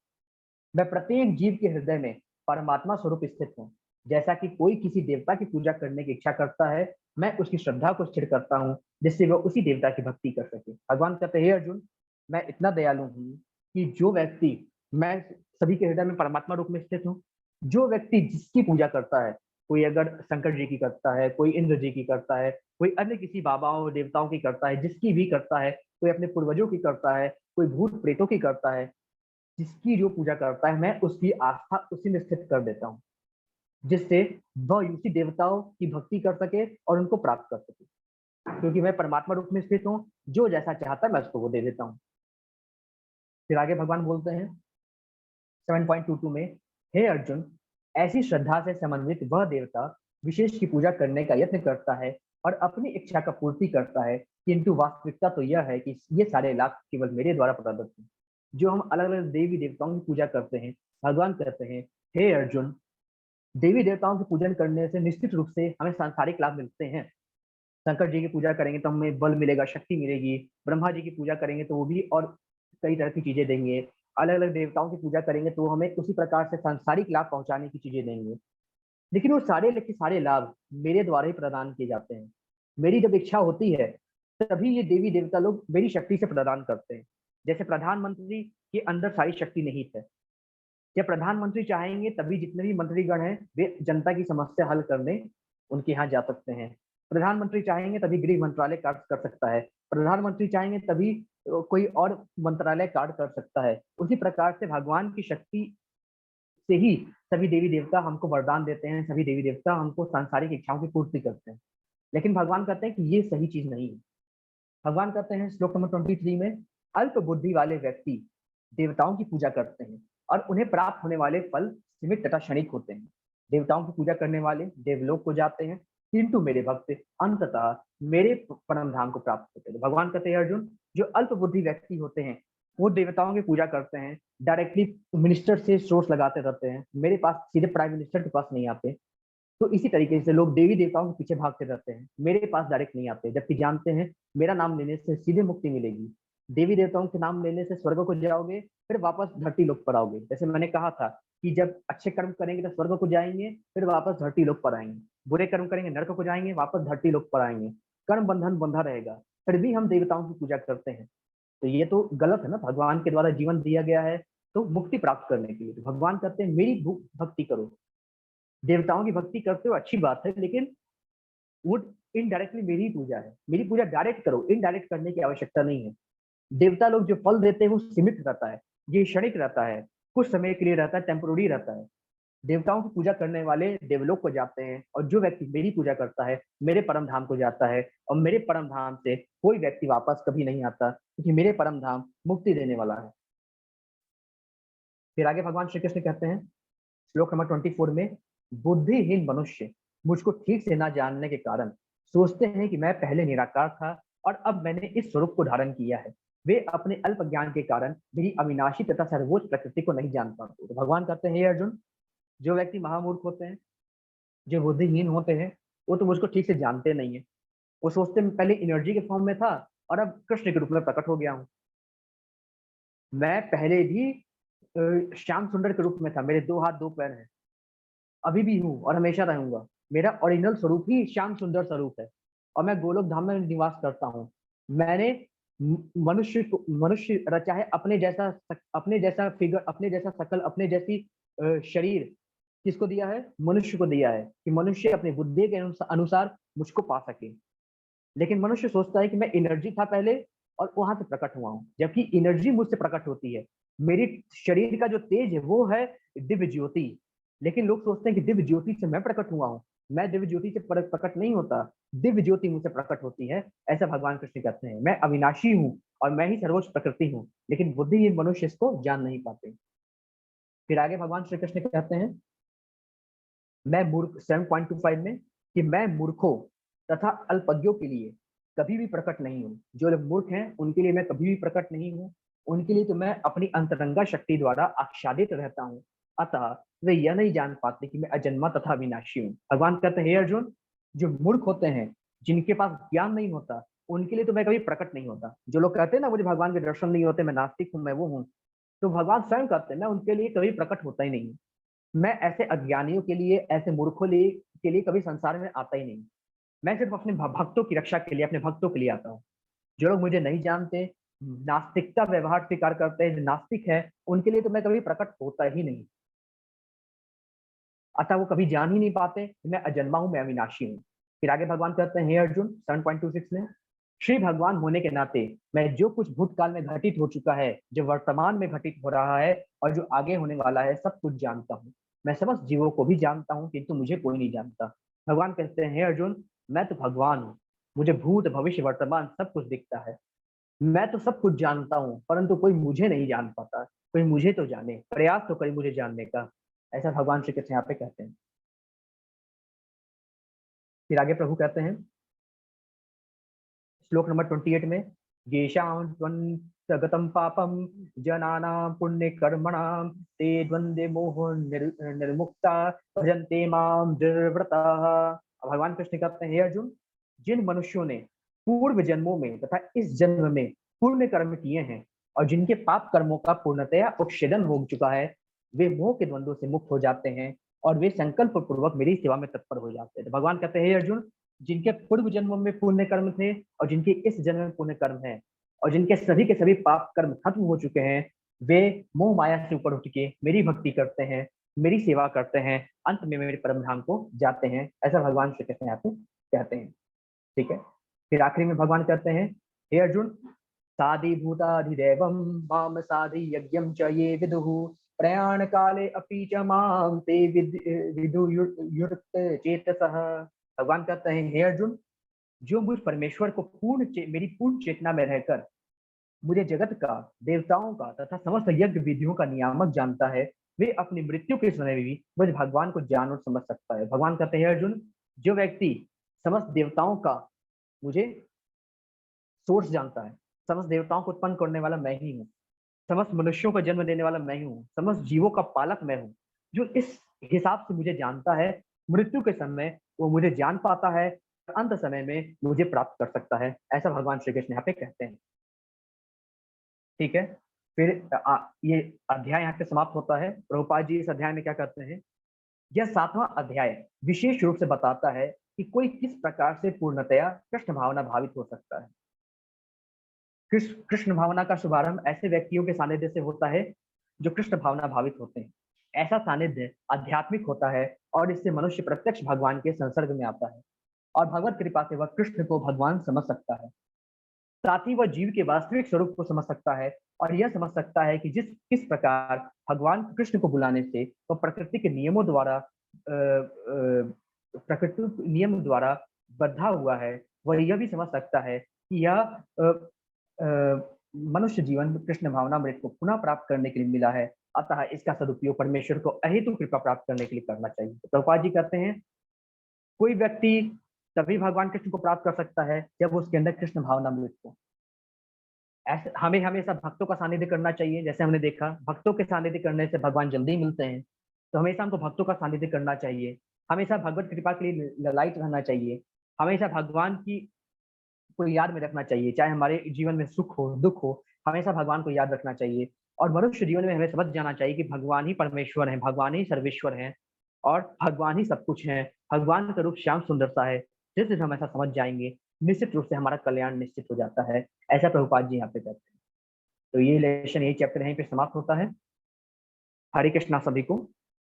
मैं प्रत्येक जीव के हृदय में परमात्मा स्वरूप स्थित हूँ। जैसा कि कोई किसी देवता की पूजा करने की इच्छा करता है, मैं उसकी श्रद्धा को स्थिर करता हूँ, जिससे वह उसी देवता की भक्ति कर सके। भगवान कहते हैं, हे अर्जुन, मैं इतना दयालु हूँ कि जो व्यक्ति, मैं सभी के हृदय में परमात्मा रूप में स्थित हूँ, जो व्यक्ति जिसकी पूजा करता है, कोई अगर शंकर जी की करता है, कोई इंद्र जी की करता है, कोई अन्य किसी बाबाओं देवताओं की करता है, जिसकी भी करता है, कोई अपने पूर्वजों की करता है, कोई भूत प्रेतों की करता है, जिसकी जो पूजा करता है, मैं उसकी आस्था उसी में स्थित कर देता हूँ, जिससे वह उसी देवताओं की भक्ति कर सके और उनको प्राप्त कर सके। क्योंकि मैं परमात्मा रूप में स्थित हूँ, जो जैसा चाहता है मैं उसको वो दे देता हूँ। फिर आगे भगवान बोलते हैं 7.22 में, हे अर्जुन, ऐसी श्रद्धा से समन्वित वह देवता विशेष की पूजा करने का यत्न करता है और अपनी इच्छा का पूर्ति करता है, किंतु वास्तविकता तो यह है कि ये सारे लाभ केवल मेरे द्वारा प्रदत्त हैं। जो हम अलग अलग देवी देवताओं की पूजा करते हैं, भगवान कहते हैं, हे अर्जुन, देवी देवताओं के पूजन करने से निश्चित रूप से हमें सांसारिक लाभ मिलते हैं। शंकर जी की पूजा करेंगे तो हमें बल मिलेगा, शक्ति मिलेगी। ब्रह्मा जी की पूजा करेंगे तो वो भी और कई तरह की चीजें देंगे। अलग अलग देवताओं की पूजा करेंगे तो हमें उसी प्रकार से सांसारिक लाभ पहुंचाने की चीजें देंगे। लेकिन वो सारे के सारे लाभ मेरे द्वारा ही प्रदान किए जाते हैं। मेरी जब इच्छा होती है, तभी ये देवी देवता लोग मेरी शक्ति से प्रदान करते हैं। जैसे प्रधानमंत्री के अंदर सारी शक्ति निहित है। जब प्रधानमंत्री चाहेंगे तभी जितने भी मंत्रीगण हैं वे जनता की समस्या हल करने उनके यहाँ जा सकते हैं। प्रधानमंत्री चाहेंगे तभी गृह मंत्रालय कार्य कर सकता है। प्रधानमंत्री चाहेंगे तभी कोई और मंत्रालय कार्य कर सकता है। उसी प्रकार से भगवान की शक्ति से ही सभी देवी देवता हमको वरदान देते हैं, सभी देवी देवता हमको सांसारिक इच्छाओं की पूर्ति करते हैं। लेकिन भगवान कहते हैं कि ये सही चीज नहीं है। भगवान कहते हैं श्लोक नंबर 23 में, अल्प बुद्धि वाले व्यक्ति देवताओं की पूजा करते हैं और उन्हें प्राप्त होने वाले फल सीमित तथा क्षणिक होते हैं। देवताओं की पूजा करने वाले देवलोक को जाते हैं, किंतु मेरे भक्त अंततः मेरे परम धाम को प्राप्त होते हैं। भगवान कहते हैं, अर्जुन, जो अल्प बुद्धि व्यक्ति होते हैं वो देवताओं की पूजा करते हैं, डायरेक्टली मिनिस्टर से सोर्स लगाते रहते हैं, मेरे पास सीधे प्राइम मिनिस्टर के पास नहीं आते। तो इसी तरीके से लोग देवी देवताओं के पीछे भागते रहते हैं, मेरे पास डायरेक्ट नहीं आते, जबकि जानते हैं मेरा नाम लेने से सीधे मुक्ति मिलेगी। देवी देवताओं के नाम लेने से स्वर्ग को जाओगे, फिर वापस धरती लोक पर आओगे। जैसे मैंने कहा था कि जब अच्छे कर्म करेंगे तो स्वर्ग को जाएंगे, फिर वापस धरती लोक पर आएंगे। बुरे कर्म करेंगे नरक को जाएंगे, वापस धरती लोक पर आएंगे। कर्म बंधन बंधा रहेगा, फिर भी हम देवताओं की पूजा करते हैं। तो ये तो गलत है ना। भगवान के द्वारा जीवन दिया गया है तो मुक्ति प्राप्त करने के लिए। तो भगवान कहते हैं मेरी भक्ति करो, देवताओं की भक्ति करते हो अच्छी बात है, लेकिन वो इनडायरेक्टली मेरी ही पूजा है। मेरी पूजा डायरेक्ट करो, इनडायरेक्ट करने की आवश्यकता नहीं है। देवता लोग जो फल देते हैं वो सीमित रहता है, ये क्षणिक रहता है, कुछ समय के लिए रहता है, टेम्पोररी रहता है। देवताओं की पूजा करने वाले देवलोक को जाते हैं, और जो व्यक्ति मेरी पूजा करता है मेरे परम धाम को जाता है, और मेरे परम धाम से कोई व्यक्ति वापस कभी नहीं आता, क्योंकि मेरे परम धाम मुक्ति देने वाला है। फिर आगे भगवान श्री कृष्ण कहते हैं श्लोक नंबर 24 में, बुद्धिहीन मनुष्य मुझको ठीक से ना जानने के कारण सोचते हैं कि मैं पहले निराकार था और अब मैंने इस स्वरूप को धारण किया है। वे अपने अल्प ज्ञान के कारण मेरी अविनाशी तथा सर्वोच्च प्रकृति को नहीं जान पाते। तो भगवान कहते हैं, हे अर्जुन, जो व्यक्ति महामूर्ख होते हैं, जो बुद्धिहीन होते हैं, वो तो मुझको ठीक से जानते नहीं है। वो सोचते हैं पहले एनर्जी के फॉर्म में था और अब कृष्ण के रूप में प्रकट हो गया हूँ। मैं पहले भी श्याम सुंदर के रूप में था, मेरे 2 हाथ 2 पैर हैं, अभी भी हूँ और हमेशा रहूंगा। मेरा ओरिजिनल स्वरूप ही श्याम सुंदर स्वरूप है, और मैं गोलोक धाम में निवास करता हूँ। मैंने मनुष्य रचा है अपने जैसा फिगर, अपने जैसा शकल, अपने जैसी शरीर किसको दिया है? मनुष्य को दिया है, कि मनुष्य अपनी बुद्धि के अनुसार मुझको पा सके। लेकिन मनुष्य सोचता है कि मैं एनर्जी था पहले और वहां से प्रकट हुआ हूँ, जबकि एनर्जी मुझसे प्रकट होती है। मेरी शरीर का जो तेज है वो है दिव्य ज्योति। लेकिन लोग सोचते हैं कि दिव्य ज्योति से मैं प्रकट हुआ हूँ। मैं दिव्य ज्योति से प्रकट नहीं होता, दिव्य ज्योति मुझसे प्रकट होती है। ऐसा भगवान कृष्ण कहते हैं, मैं अविनाशी हूँ और मैं ही सर्वोच्च प्रकृति हूँ, लेकिन बुद्धिहीन मनुष्य इसको जान नहीं पाते। फिर आगे भगवान श्री कृष्ण कहते हैं, मैं मूर्ख 7.25 में, कि मैं मूर्खों तथा अल्पज्ञों के लिए कभी भी प्रकट नहीं हूँ। जो लोग मूर्ख हैं उनके लिए मैं कभी भी प्रकट नहीं हूँ, उनके लिए तो मैं अपनी अंतरंगा शक्ति द्वारा आच्छादित रहता हूँ। अतः वे यह नहीं जान पाते कि मैं अजन्मा तथा विनाशी हूँ। भगवान कहते हैं, हे अर्जुन, जो मूर्ख होते हैं, जिनके पास ज्ञान नहीं होता, उनके लिए तो मैं कभी प्रकट नहीं होता। जो लोग कहते हैं ना मुझे भगवान के दर्शन नहीं होते, मैं नास्तिक हूँ, मैं वो हूँ, तो भगवान स्वयं कहते हैं मैं उनके लिए कभी प्रकट होता ही नहीं हूँ। मैं ऐसे अज्ञानियों के लिए, ऐसे मूर्खों के लिए कभी संसार में आता ही नहीं। मैं सिर्फ अपने भक्तों की रक्षा के लिए, अपने भक्तों के लिए आता हूँ। जो लोग मुझे नहीं जानते, नास्तिकता व्यवहार स्वीकार करते हैं, जो नास्तिक है, उनके लिए तो मैं कभी प्रकट होता ही नहीं। अतः वो कभी जान ही नहीं पाते कि मैं अजन्मा हूं, मैं अविनाशी हूँ। फिर आगे भगवान कहते हैं, हे अर्जुन 7.26 में, श्री भगवान होने के नाते मैं जो कुछ भूतकाल में घटित हो चुका है, जो वर्तमान में घटित हो रहा है और जो आगे होने वाला है, सब कुछ जानता हूँ। मैं समस्त जीवों को भी जानता हूँ, किंतु मुझे कोई नहीं जानता। भगवान कहते हैं, हे अर्जुन, मैं तो भगवान हूँ, मुझे भूत भविष्य वर्तमान सब कुछ दिखता है। मैं तो सब कुछ जानता हूँ, परंतु कोई मुझे नहीं जान पाता। कोई मुझे तो जाने, प्रयास तो करे मुझे जानने का। ऐसा भगवान श्री कृष्ण यहाँ पे कहते हैं। फिर आगे प्रभु कहते हैं श्लोक नंबर 28 में, येषां त्वन्तगतं पापम जनानां पुण्य कर्मणां ते द्वंद्वे मोह निर्मुक्ता भजन्ते माम दृढ़व्रताः। भगवान कृष्ण कहते हैं, हे अर्जुन, जिन मनुष्यों ने पूर्व जन्मों में तथा इस जन्म में पुण्य कर्म किए हैं और जिनके पाप कर्मों का पूर्णतया उपच्छेदन हो चुका है, वे मोह के द्वंद्वों से मुक्त हो जाते हैं और वे संकल्प पूर्वक मेरी सेवा में तत्पर हो जाते हैं। तो भगवान कहते हैं, हे अर्जुन, जिनके पूर्व जन्मों में पुण्य कर्म थे और जिनके इस जन्म में पुण्य कर्म है और जिनके सभी के सभी पाप कर्म खत्म हो चुके हैं, वे मोह माया से ऊपर उठ के मेरी भक्ति करते हैं, मेरी सेवा करते हैं, अंत में मेरे परम धाम को जाते हैं। ऐसा भगवान श्री कृष्ण यहाँ पे कहते हैं। ठीक है। फिर आखिरी में भगवान कहते हैं, हे अर्जुन, साधि भूताधिदेवम माम साधि यज्ञम च ये विदुः प्रयाण काले अपि च माम ते विदुयुक्त चेतसः। भगवान कहते हैं, हे अर्जुन, जो मुझ परमेश्वर को मेरी पूर्ण चेतना में रहकर मुझे जगत का, देवताओं का तथा समस्त यज्ञ विधियों का नियामक जानता है, वे अपनी मृत्यु के समय भी मुझ भगवान को जान और समझ सकता है। भगवान कहते हैं, अर्जुन, जो व्यक्ति समस्त देवताओं का मुझे सोर्स जानता है, समस्त देवताओं को उत्पन्न करने वाला मैं ही हूँ, समस्त मनुष्यों को जन्म देने वाला मैं ही हूँ, समस्त जीवों का पालक मैं हूँ, जो इस हिसाब से मुझे जानता है, मृत्यु के समय वो मुझे जान पाता है, अंत समय में मुझे प्राप्त कर सकता है। ऐसा भगवान श्री कृष्ण यहाँ पे कहते हैं। ठीक है। फिर ये अध्याय यहाँ पे समाप्त होता है। प्रभुपाद जी इस अध्याय में क्या करते हैं, यह 7वां अध्याय विशेष रूप से बताता है कि कोई किस प्रकार से पूर्णतया कृष्ण भावना भावित हो सकता है। कृष्ण भावना का शुभारंभ ऐसे व्यक्तियों के सानिध्य से होता है जो कृष्ण भावना भावित होते हैं। ऐसा सानिध्य आध्यात्मिक होता है और इससे मनुष्य प्रत्यक्ष भगवान के संसर्ग में आता है और भगवत कृपा से वह कृष्ण को भगवान समझ सकता है। साथ ही वह जीव के वास्तविक स्वरूप को समझ सकता है और यह समझ सकता है कि किस प्रकार भगवान कृष्ण को बुलाने से वह प्रकृति के नियमों द्वारा प्रकृति नियम द्वारा बंधा हुआ है। वह यह भी समझ सकता है कि यह मनुष्य जीवन कृष्ण भावनामृत को पुनः प्राप्त करने के लिए मिला है, अतः इसका सदुपयोग परमेश्वर को अहेतु कृपा प्राप्त करने के लिए करना चाहिए। तो प्रभुपाद जी कहते हैं कोई व्यक्ति तभी भगवान कृष्ण को प्राप्त कर सकता है जब उसके अंदर कृष्ण भावनामृत हो। ऐसे हमें हमेशा भक्तों का सानिध्य करना चाहिए। जैसे हमने देखा भक्तों के सानिध्य करने से भगवान जल्दी मिलते हैं, तो हमेशा हमको भक्तों का सानिध्य करना चाहिए। हमेशा भगवत कृपा के लिए ललायित रहना चाहिए। हमेशा भगवान की को याद में रखना चाहिए, चाहे हमारे जीवन में सुख हो दुख हो, हमेशा भगवान को याद रखना चाहिए। और मनुष्य जीवन में हमें समझ जाना चाहिए कि भगवान ही परमेश्वर है, भगवान ही सर्वेश्वर है और भगवान ही सब कुछ है। भगवान का रूप श्याम सुंदर सा है। जिस दिन हम ऐसा समझ जाएंगे निश्चित रूप से हमारा कल्याण निश्चित हो जाता है, ऐसा प्रभुपाद जी यहाँ पे कहते हैं। तो ये लेसन यही चैप्टर यहीं पे समाप्त होता है। हरे कृष्णा सभी को।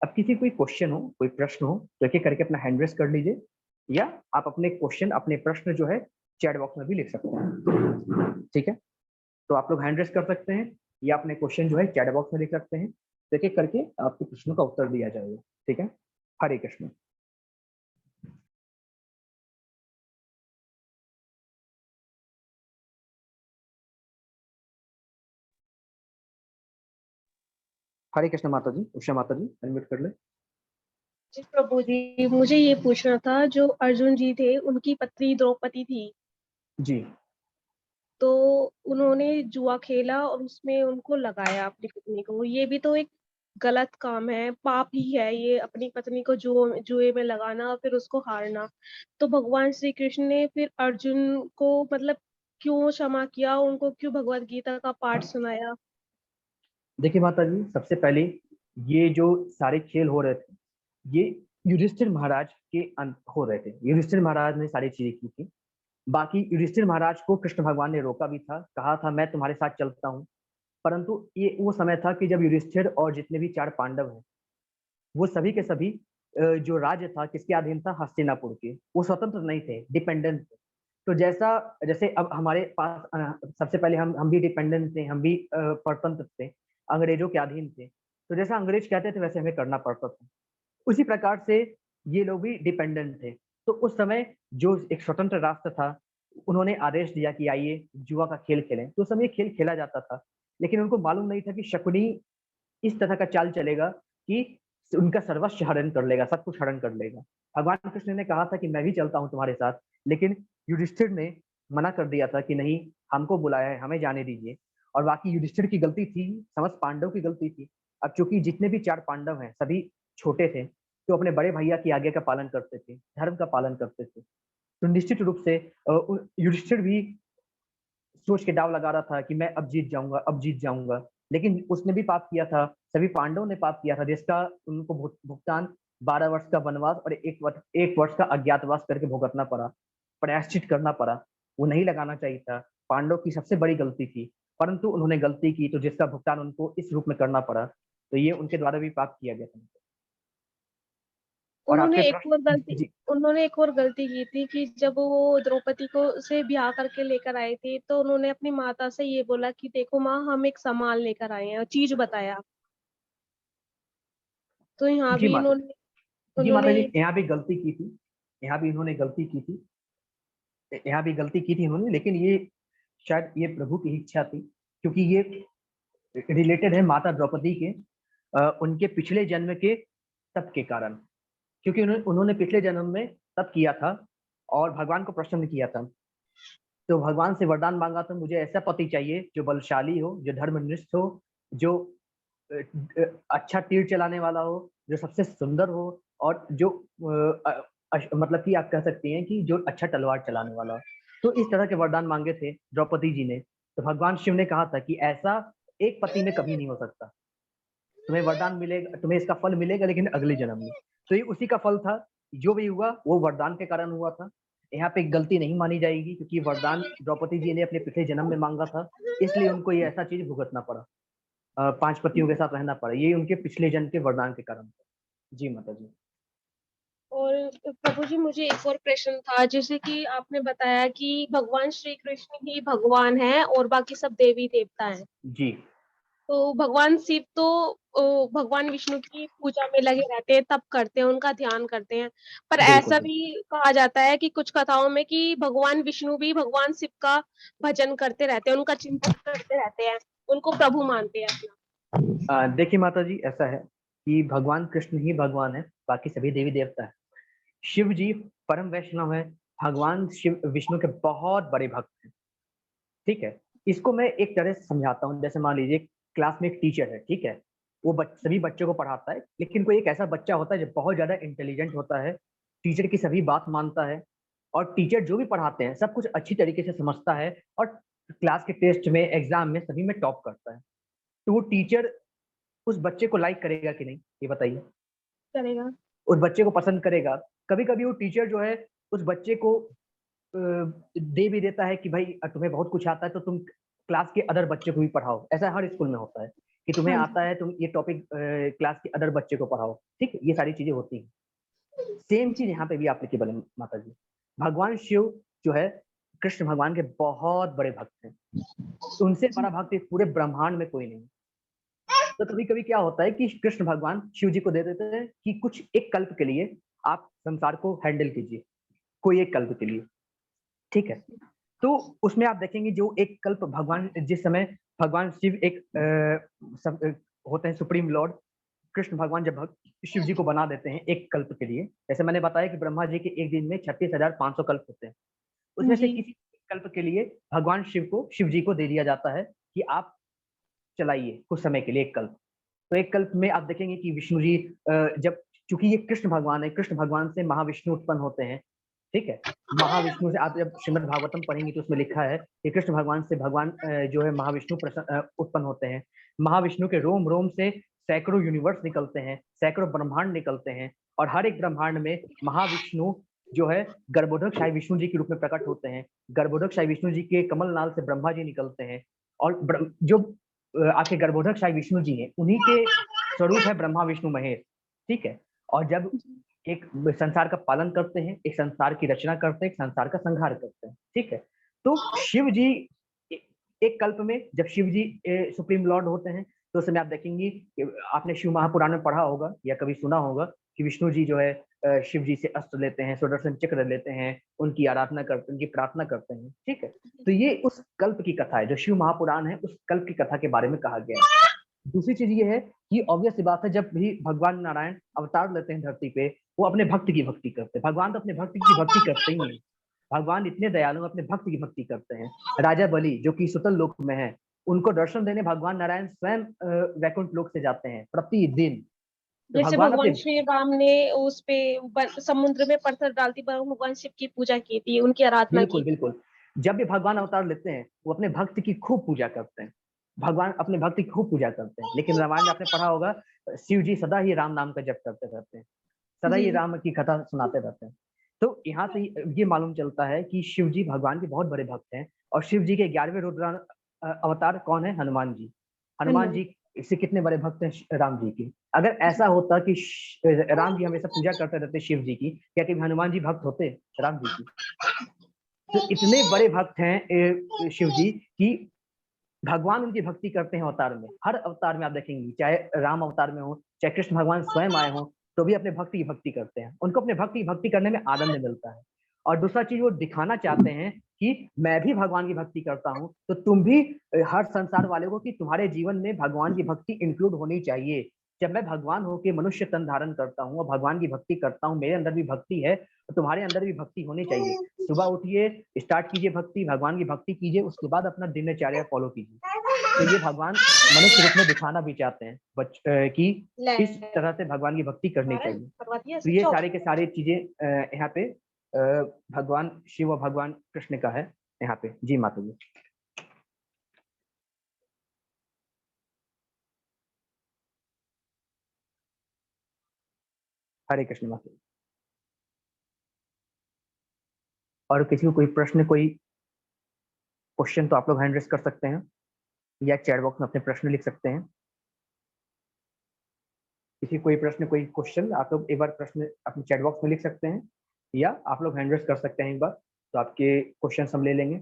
अब किसी कोई क्वेश्चन हो कोई प्रश्न हो तो एक एक करके अपना हैंड रेस कर लीजिए, या आप अपने क्वेश्चन अपने प्रश्न जो है चैट बॉक्स में भी लिख सकते हैं। ठीक है, तो आप लोग हैंड रेस कर सकते हैं या अपने क्वेश्चन जो है चैट बॉक्स में लिख सकते हैं। तो एक एक करके आपके प्रश्नों का उत्तर दिया जाएगा। ठीक है, हरे कृष्ण। हरे कृष्ण माता जी, उषा माता जी अनम्यूट कर ले। जी प्रभु जी, मुझे ये पूछना था, जो अर्जुन जी थे उनकी पत्नी द्रौपदी थी, जी तो उन्होंने जुआ खेला और उसमें उनको लगाया अपनी पत्नी को। ये भी तो एक गलत काम है, पाप ही है ये, अपनी पत्नी को जुए में लगाना और फिर उसको हारना। तो भगवान श्री कृष्ण ने फिर अर्जुन को मतलब क्यों क्षमा किया, उनको क्यों भगवत गीता का पाठ सुनाया? देखिए माता जी, सबसे पहले ये जो सारे खेल हो रहे थे ये युधिष्ठिर महाराज के हो रहे थे। युधिष्ठिर महाराज ने सारी चीजें की थी। बाकी युधिष्ठिर महाराज को कृष्ण भगवान ने रोका भी था, कहा था मैं तुम्हारे साथ चलता हूँ। परंतु ये वो समय था कि जब युधिष्ठिर और जितने भी 4 पांडव हैं वो सभी के सभी जो राज्य था किसके अधीन था, हस्तिनापुर के। वो स्वतंत्र नहीं थे, डिपेंडेंट थे। तो जैसा जैसे अब हमारे पास सबसे पहले हम भी डिपेंडेंट थे, हम भी परतंत्र थे, अंग्रेजों के अधीन थे। तो जैसा अंग्रेज कहते थे वैसे हमें करना पड़ता था। उसी प्रकार से ये लोग भी डिपेंडेंट थे। तो उस समय जो एक स्वतंत्र राष्ट्र था उन्होंने आदेश दिया कि आइए जुआ का खेल खेलें। तो उस समय खेल खेला जाता था, लेकिन उनको मालूम नहीं था कि शकुनी इस तरह का चाल चलेगा कि उनका सर्वस्व हरण कर लेगा, सब कुछ हरण कर लेगा। भगवान कृष्ण ने कहा था कि मैं भी चलता हूँ तुम्हारे साथ, लेकिन युधिष्ठिर ने मना कर दिया था कि नहीं, हमको बुलाया है, हमें जाने दीजिए। और बाकी युधिष्ठिर की गलती थी, समस्त पांडव की गलती थी। अब चूंकि जितने भी 4 पांडव हैं सभी छोटे थे, तो अपने बड़े भैया की आज्ञा का पालन करते थे, धर्म का पालन करते थे। तो निश्चित रूप से युधिष्ठिर भी सोच के दाव लगा रहा था कि मैं अब जीत जाऊंगा, अब जीत जाऊंगा। लेकिन उसने भी पाप किया था, सभी पांडवों ने पाप किया था, जिसका उनको भुगतान 12 वर्ष का वनवास और 1 वर्ष का अज्ञातवास करके भुगतना पड़ा, प्रायश्चित करना पड़ा। वो नहीं लगाना चाहिए था, पांडव की सबसे बड़ी गलती थी। परंतु उन्होंने गलती की तो जिसका भुगतान उनको इस रूप में करना पड़ा। तो ये उनके द्वारा भी पाप किया गया था। और आपके उन्होंने एक और प्रश्न गलती जी। उन्होंने एक और गलती की थी कि जब वो द्रौपदी को से ब्याह करके लेकर आए थे, तो उन्होंने अपनी माता से ये बोला कि देखो माँ, हम एक सामान लेकर आए हैं, और चीज बताया। तो यहाँ जी भी माता इन्होंने जी माता उन्होंने जी, यहाँ भी गलती की थी। यहाँ भी इन्होंने गलती की थी। यहाँ भी गलती की थी इन्होंने, लेकिन ये शायद ये प्रभु की इच्छा थी, क्योंकि ये रिलेटेड है माता द्रौपदी के उनके पिछले जन्म के तप के कारण। क्योंकि उन्होंने पिछले जन्म में तप किया था और भगवान को प्रसन्न किया था। तो भगवान से वरदान मांगा था, मुझे ऐसा पति चाहिए जो बलशाली हो, जो धर्मनिष्ठ हो, जो अच्छा तीर चलाने वाला हो, जो सबसे सुंदर हो, और जो मतलब कि आप कह सकते हैं कि जो अच्छा तलवार चलाने वाला हो। तो इस तरह के वरदान मांगे थे द्रौपदी जी ने। तो भगवान शिव ने कहा था कि ऐसा एक पति में कभी नहीं हो सकता, तुम्हें वरदान मिलेगा, तुम्हें इसका फल मिलेगा, लेकिन अगले जन्म में। तो ये उसी का फल था। जो भी हुआ वो वरदान के कारण हुआ था। यहाँ पे गलती नहीं मानी जाएगी, क्योंकि वरदान द्रौपदी जी ने अपने पिछले जन्म में मांगा था, इसलिए उनको ये ऐसा चीज भुगतना पड़ा। पांच पतियों के साथ रहना पड़ा, ये उनके पिछले जन्म के वरदान के कारण था। जी माता जी। और प्रभु जी, मुझे एक और प्रश्न था, जैसे कि आपने बताया कि भगवान श्री कृष्ण ही भगवान है और बाकी सब देवी देवता हैं। जी तो भगवान शिव तो भगवान विष्णु की पूजा में लगे रहते हैं, तप करते हैं, उनका ध्यान करते हैं। पर बिल्कुल ऐसा बिल्कुल। भी कहा जाता है कि कुछ कथाओं में कि भगवान विष्णु भी भगवान शिव का भजन करते रहते हैं, उनका चिंतन करते रहते हैं, उनको प्रभु मानते हैं अपना। देखिए माता जी, ऐसा है कि भगवान कृष्ण ही भगवान है, बाकी सभी देवी देवता है। शिव जी परम वैष्णव है, भगवान शिव विष्णु के बहुत बड़े भक्त हैं। ठीक है, इसको मैं एक तरह से समझाता हूँ। जैसे मान लीजिए क्लास में एक टीचर है, ठीक है, वो सभी बच्चों को पढ़ाता है, लेकिन कोई एक ऐसा बच्चा होता है जो बहुत ज्यादा इंटेलिजेंट होता है, टीचर की सभी बात मानता है, और टीचर जो भी पढ़ाते हैं सब कुछ अच्छी तरीके से समझता है, और क्लास के टेस्ट में एग्जाम में सभी में टॉप करता है। तो वो टीचर उस बच्चे को लाइक करेगा कि नहीं, ये बताइए? चलेगा। उस बच्चे को पसंद करेगा। कभी कभी वो टीचर जो है उस बच्चे को दे भी देता है कि भाई तुम्हें बहुत कुछ आता है तो तुम क्लास के अदर बच्चे को भी पढ़ाओ। ऐसा हर स्कूल में होता है कि तुम्हें हाँ आता जी। है, तुम ये टॉपिक क्लास के अदर बच्चे को पढ़ाओ। ठीक है, ये सारी चीजें होती हैं। सेम चीज यहाँ पे भी एप्लीकेबल है माता जी। भगवान शिव जो है कृष्ण भगवान के बहुत बड़े भक्त हैं, उनसे जी। बड़ा भक्त इस पूरे ब्रह्मांड में कोई नहीं। तो कभी कभी क्या होता है कि कृष्ण भगवान शिव जी को दे देते हैं कि कुछ एक कल्प के लिए आप संसार को हैंडल कीजिए, कोई एक कल्प के लिए। ठीक है, तो उसमें आप देखेंगे जो एक कल्प भगवान, जिस समय भगवान शिव एक होते हैं सुप्रीम लॉर्ड, कृष्ण भगवान जब शिव जी को बना देते हैं एक कल्प के लिए, जैसे मैंने बताया कि ब्रह्मा जी के एक दिन में 36,500 कल्प होते हैं, उसमें से जी। किसी कल्प के लिए भगवान शिव जी को दे दिया जाता है कि आप चलाइए कुछ समय के लिए एक कल्प। तो एक कल्प में आप देखेंगे कि विष्णु जी जब, चूंकि ये कृष्ण भगवान है, कृष्ण भगवान से महाविष्णु उत्पन्न होते हैं। ठीक है, महाविष्णु से आप जब श्रीमद् भागवतम पढ़ेंगे तो उसमें लिखा है कि कृष्ण भगवान से भगवान जो है महाविष्णु उत्पन्न होते हैं। महाविष्णु के रोम रोम से सैकड़ों यूनिवर्स निकलते हैं, सैकड़ों ब्रह्मांड निकलते हैं, और हर एक ब्रह्मांड में महाविष्णु जो है गर्भोदक शाही विष्णु जी के रूप में प्रकट होते हैं। गर्भोदक शाही विष्णु जी के कमल नाल से ब्रह्मा जी निकलते हैं, और जो आपके गर्भोदक शाही विष्णु जी हैं, उन्हीं के स्वरूप है ब्रह्मा विष्णु महेश। ठीक है, और जब एक संसार का पालन करते हैं, एक संसार की रचना करते हैं, एक संसार का संहार करते हैं। ठीक है, तो शिव जी एक कल्प में जब शिव जी सुप्रीम लॉर्ड होते हैं, तो उस समय आप देखेंगे आपने शिव महापुराण में पढ़ा होगा या कभी सुना होगा कि विष्णु जी जो है शिव जी से अस्त्र लेते हैं, सुदर्शन चक्र लेते हैं, उनकी आराधना करते हैं, उनकी प्रार्थना करते हैं। ठीक है, तो ये उस कल्प की कथा है, जो शिव महापुराण है उस कल्प की कथा के बारे में कहा गया है। दूसरी चीज ये है कि ऑब्वियस सी बात है, जब भी भगवान नारायण अवतार लेते हैं धरती पे, वो अपने भक्त की भक्ति करते हैं। भगवान तो अपने भक्त की भक्ति करते ही हैं, भगवान इतने दयालु अपने भक्त की भक्ति करते हैं। राजा बलि जो कि सुतल लोक में है, उनको दर्शन देने भगवान नारायण स्वयं वैकुंठ लोक से जाते हैं प्रतिदिन। तो जैसे भगवान अपने, भगवान श्री राम ने उस पे समुद्र में पत्थर डालती पर भगवान शिव की पूजा की थी, उनकी आराधना की बिल्कुल थी। बिल्कुल, जब भी भगवान अवतार लेते हैं वो अपने भक्त की खूब पूजा करते हैं। भगवान अपने भक्त की खूब पूजा करते हैं, लेकिन रामायण में आपने पढ़ा होगा शिव जी सदा ही राम नाम का जप करते रहते हैं, सदा जी। ही राम की कथा सुनाते रहते हैं। तो यहाँ से ये मालूम चलता है कि शिव जी भगवान के बहुत बड़े भक्त हैं, और शिव जी के 11वें रुद्र अवतार कौन है? हनुमान जी। हनुमान हनुमान। जी से कितने बड़े भक्त हैं राम जी के। अगर ऐसा होता कि राम जी हमेशा पूजा करते रहते शिव जी की, क्या कभी हनुमान जी भक्त होते राम जी की? तो इतने बड़े भक्त हैं शिव जी की भगवान उनकी भक्ति करते हैं अवतार में। हर अवतार में आप देखेंगे, चाहे राम अवतार में हो, चाहे कृष्ण भगवान स्वयं आए हो, तो भी अपने भक्ति की भक्ति करते हैं। उनको अपने भक्ति की भक्ति करने में आनंद मिलता है। और दूसरा चीज वो दिखाना चाहते हैं कि मैं भी भगवान की भक्ति करता हूँ, तो तुम भी हर संसार वाले को कि तुम्हारे जीवन में भगवान की भक्ति इंक्लूड होनी चाहिए। जब मैं भगवान होकर मनुष्य तन धारण करता हूँ और भगवान की भक्ति करता हूँ, मेरे अंदर भी भक्ति है, तो तुम्हारे अंदर भी भक्ति होनी चाहिए। सुबह उठिए, स्टार्ट कीजिए भक्ति, भगवान की भक्ति कीजिए, उसके बाद अपना दिनचर्या फॉलो कीजिए। तो ये भगवान मनुष्य रूप में दिखाना भी चाहते हैं कि किस तरह से भगवान की भक्ति करनी चाहिए। करवा दिया तो ये स्विच ऑफ। सारे के सारे चीजें यहाँ पे भगवान शिव और भगवान कृष्ण का है यहाँ पे। जी माता जी। हरे कृष्ण माता जी। और किसी को कोई प्रश्न, कोई क्वेश्चन, तो आप लोग हैंड रेस कर सकते हैं या चैट बॉक्स में अपने प्रश्न लिख सकते हैं। किसी कोई प्रश्न, कोई क्वेश्चन, आप लोग एक बार प्रश्न अपने चैट बॉक्स में लिख सकते हैं या आप लोग हैंड रेज कर सकते हैं एक बार, तो आपके क्वेश्चन हम ले लेंगे।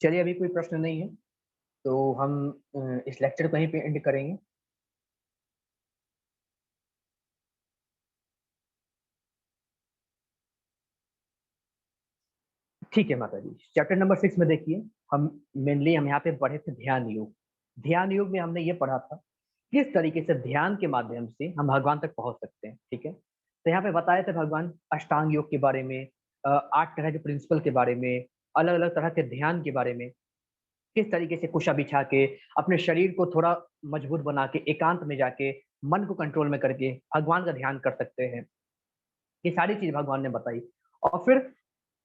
चलिए, अभी कोई प्रश्न नहीं है तो हम इस लेक्चर को यहीं पे एंड करेंगे। ठीक है माता जी, चैप्टर नंबर 6 में देखिए, हम यहाँ पे पढ़े थे ध्यान योग। ध्यान योग में हमने ये पढ़ा था किस तरीके से ध्यान के माध्यम से हम भगवान तक पहुंच सकते हैं। ठीक है, तो यहाँ पे बताए थे भगवान अष्टांग योग के बारे में, 8 तरह के प्रिंसिपल के बारे में, अलग अलग तरह के ध्यान के बारे में, किस तरीके से कुशा बिछा के अपने शरीर को थोड़ा मजबूत बना के एकांत में जाके मन को कंट्रोल में करके भगवान का ध्यान कर सकते हैं। ये सारी चीज भगवान ने बताई। और फिर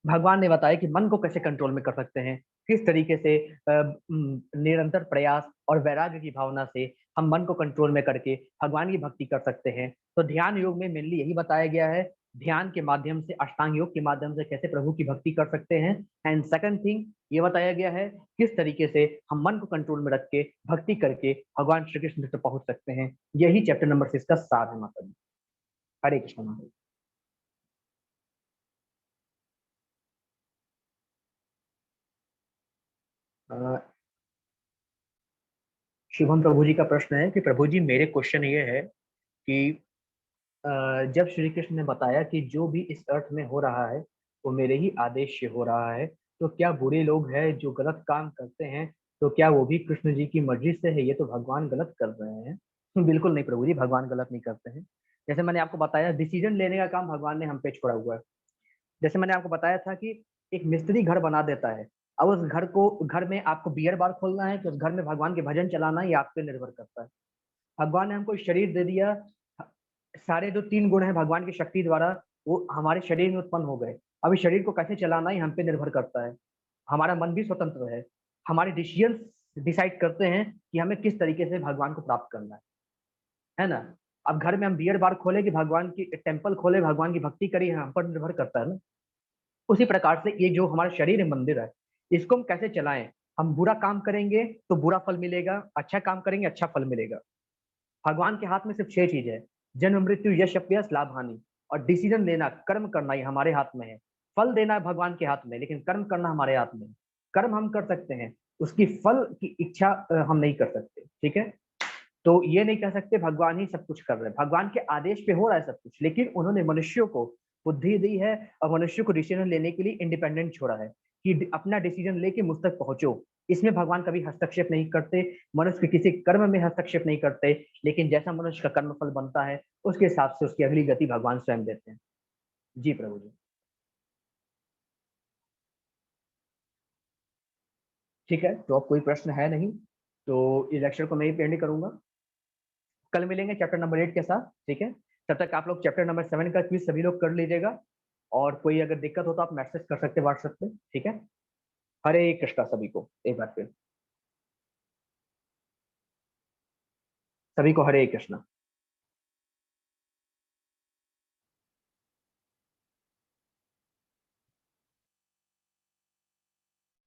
भगवान ने बताया कि मन को कैसे कंट्रोल में कर सकते हैं, किस तरीके से निरंतर प्रयास और वैराग्य की भावना से हम मन को कंट्रोल में करके भगवान की भक्ति कर सकते हैं। तो ध्यान योग में मेनली यही बताया गया है, ध्यान के माध्यम से, अष्टांग योग के माध्यम से कैसे प्रभु की भक्ति कर सकते हैं। एंड सेकंड थिंग ये बताया गया है किस तरीके से हम मन को कंट्रोल में रख के भक्ति करके भगवान श्री कृष्ण तक पहुंच सकते हैं। यही चैप्टर नंबर 6 का सार है माता जी। हरे कृष्ण माता जी। अ, शुभम प्रभु जी का प्रश्न है कि प्रभु जी मेरे क्वेश्चन ये है कि जब श्री कृष्ण ने बताया कि जो भी इस अर्थ में हो रहा है वो मेरे ही आदेश से हो रहा है, तो क्या बुरे लोग हैं जो गलत काम करते हैं, तो क्या वो भी कृष्ण जी की मर्जी से है? ये तो भगवान गलत कर रहे हैं। बिल्कुल नहीं प्रभु जी, भगवान गलत नहीं करते हैं। जैसे मैंने आपको बताया, डिसीजन लेने का काम भगवान ने हम पे छोड़ा हुआ है। जैसे मैंने आपको बताया था कि एक मिस्त्री घर बना देता है, अब उस घर में आपको बियर बार खोलना है, तो उस घर में भगवान के भजन चलाना ही आप पे निर्भर करता है। भगवान ने हमको शरीर दे दिया, सारे जो 3 गुण हैं भगवान की शक्ति द्वारा वो हमारे शरीर में उत्पन्न हो गए। अब इस शरीर को कैसे चलाना ही हम पे निर्भर करता है। हमारा मन भी स्वतंत्र है, हमारे डिसीजन डिसाइड करते हैं कि हमें किस तरीके से भगवान को प्राप्त करना है ना। अब घर में हम बियर बार खोले कि भगवान की टेम्पल खोले, भगवान की भक्ति करिए, हम पर निर्भर करता है ना। उसी प्रकार से ये जो हमारा शरीर है, मंदिर है, इसको हम कैसे चलाएं। हम बुरा काम करेंगे तो बुरा फल मिलेगा, अच्छा काम करेंगे अच्छा फल मिलेगा। भगवान के हाथ में सिर्फ 6 चीज है, जन्म मृत्यु यश अपयश लाभ हानि, और डिसीजन लेना, कर्म करना ये हमारे हाथ में है। फल देना है भगवान के हाथ में, लेकिन कर्म करना हमारे हाथ में है। कर्म हम कर सकते हैं, उसकी फल की इच्छा हम नहीं कर सकते। ठीक है, तो ये नहीं कह सकते भगवान ही सब कुछ कर रहे हैं, भगवान के आदेश पे हो रहा है सब कुछ, लेकिन उन्होंने मनुष्यों को बुद्धि दी है और मनुष्य को डिसीजन लेने के लिए इंडिपेंडेंट छोड़ा है कि अपना डिसीजन लेके मुझ तक पहुंचो। इसमें भगवान कभी हस्तक्षेप नहीं करते, मनुष्य के किसी कर्म में हस्तक्षेप नहीं करते, लेकिन जैसा मनुष्य का कर्म फल बनता है उसके हिसाब से उसकी अगली गति भगवान स्वयं देते हैं। जी प्रभु जी। ठीक है, तो अब कोई प्रश्न है नहीं तो इस लेक्चर को मैं ही एंड करूंगा। कल मिलेंगे चैप्टर नंबर 8 के साथ। ठीक है, तब तक आप लोग चैप्टर नंबर 7 का क्विज सभी लोग कर लीजिएगा, और कोई अगर दिक्कत हो तो आप मैसेज कर सकते हैं व्हाट्सएप पे। ठीक है, हरे कृष्णा सभी को एक बार फिर, सभी को हरे कृष्णा।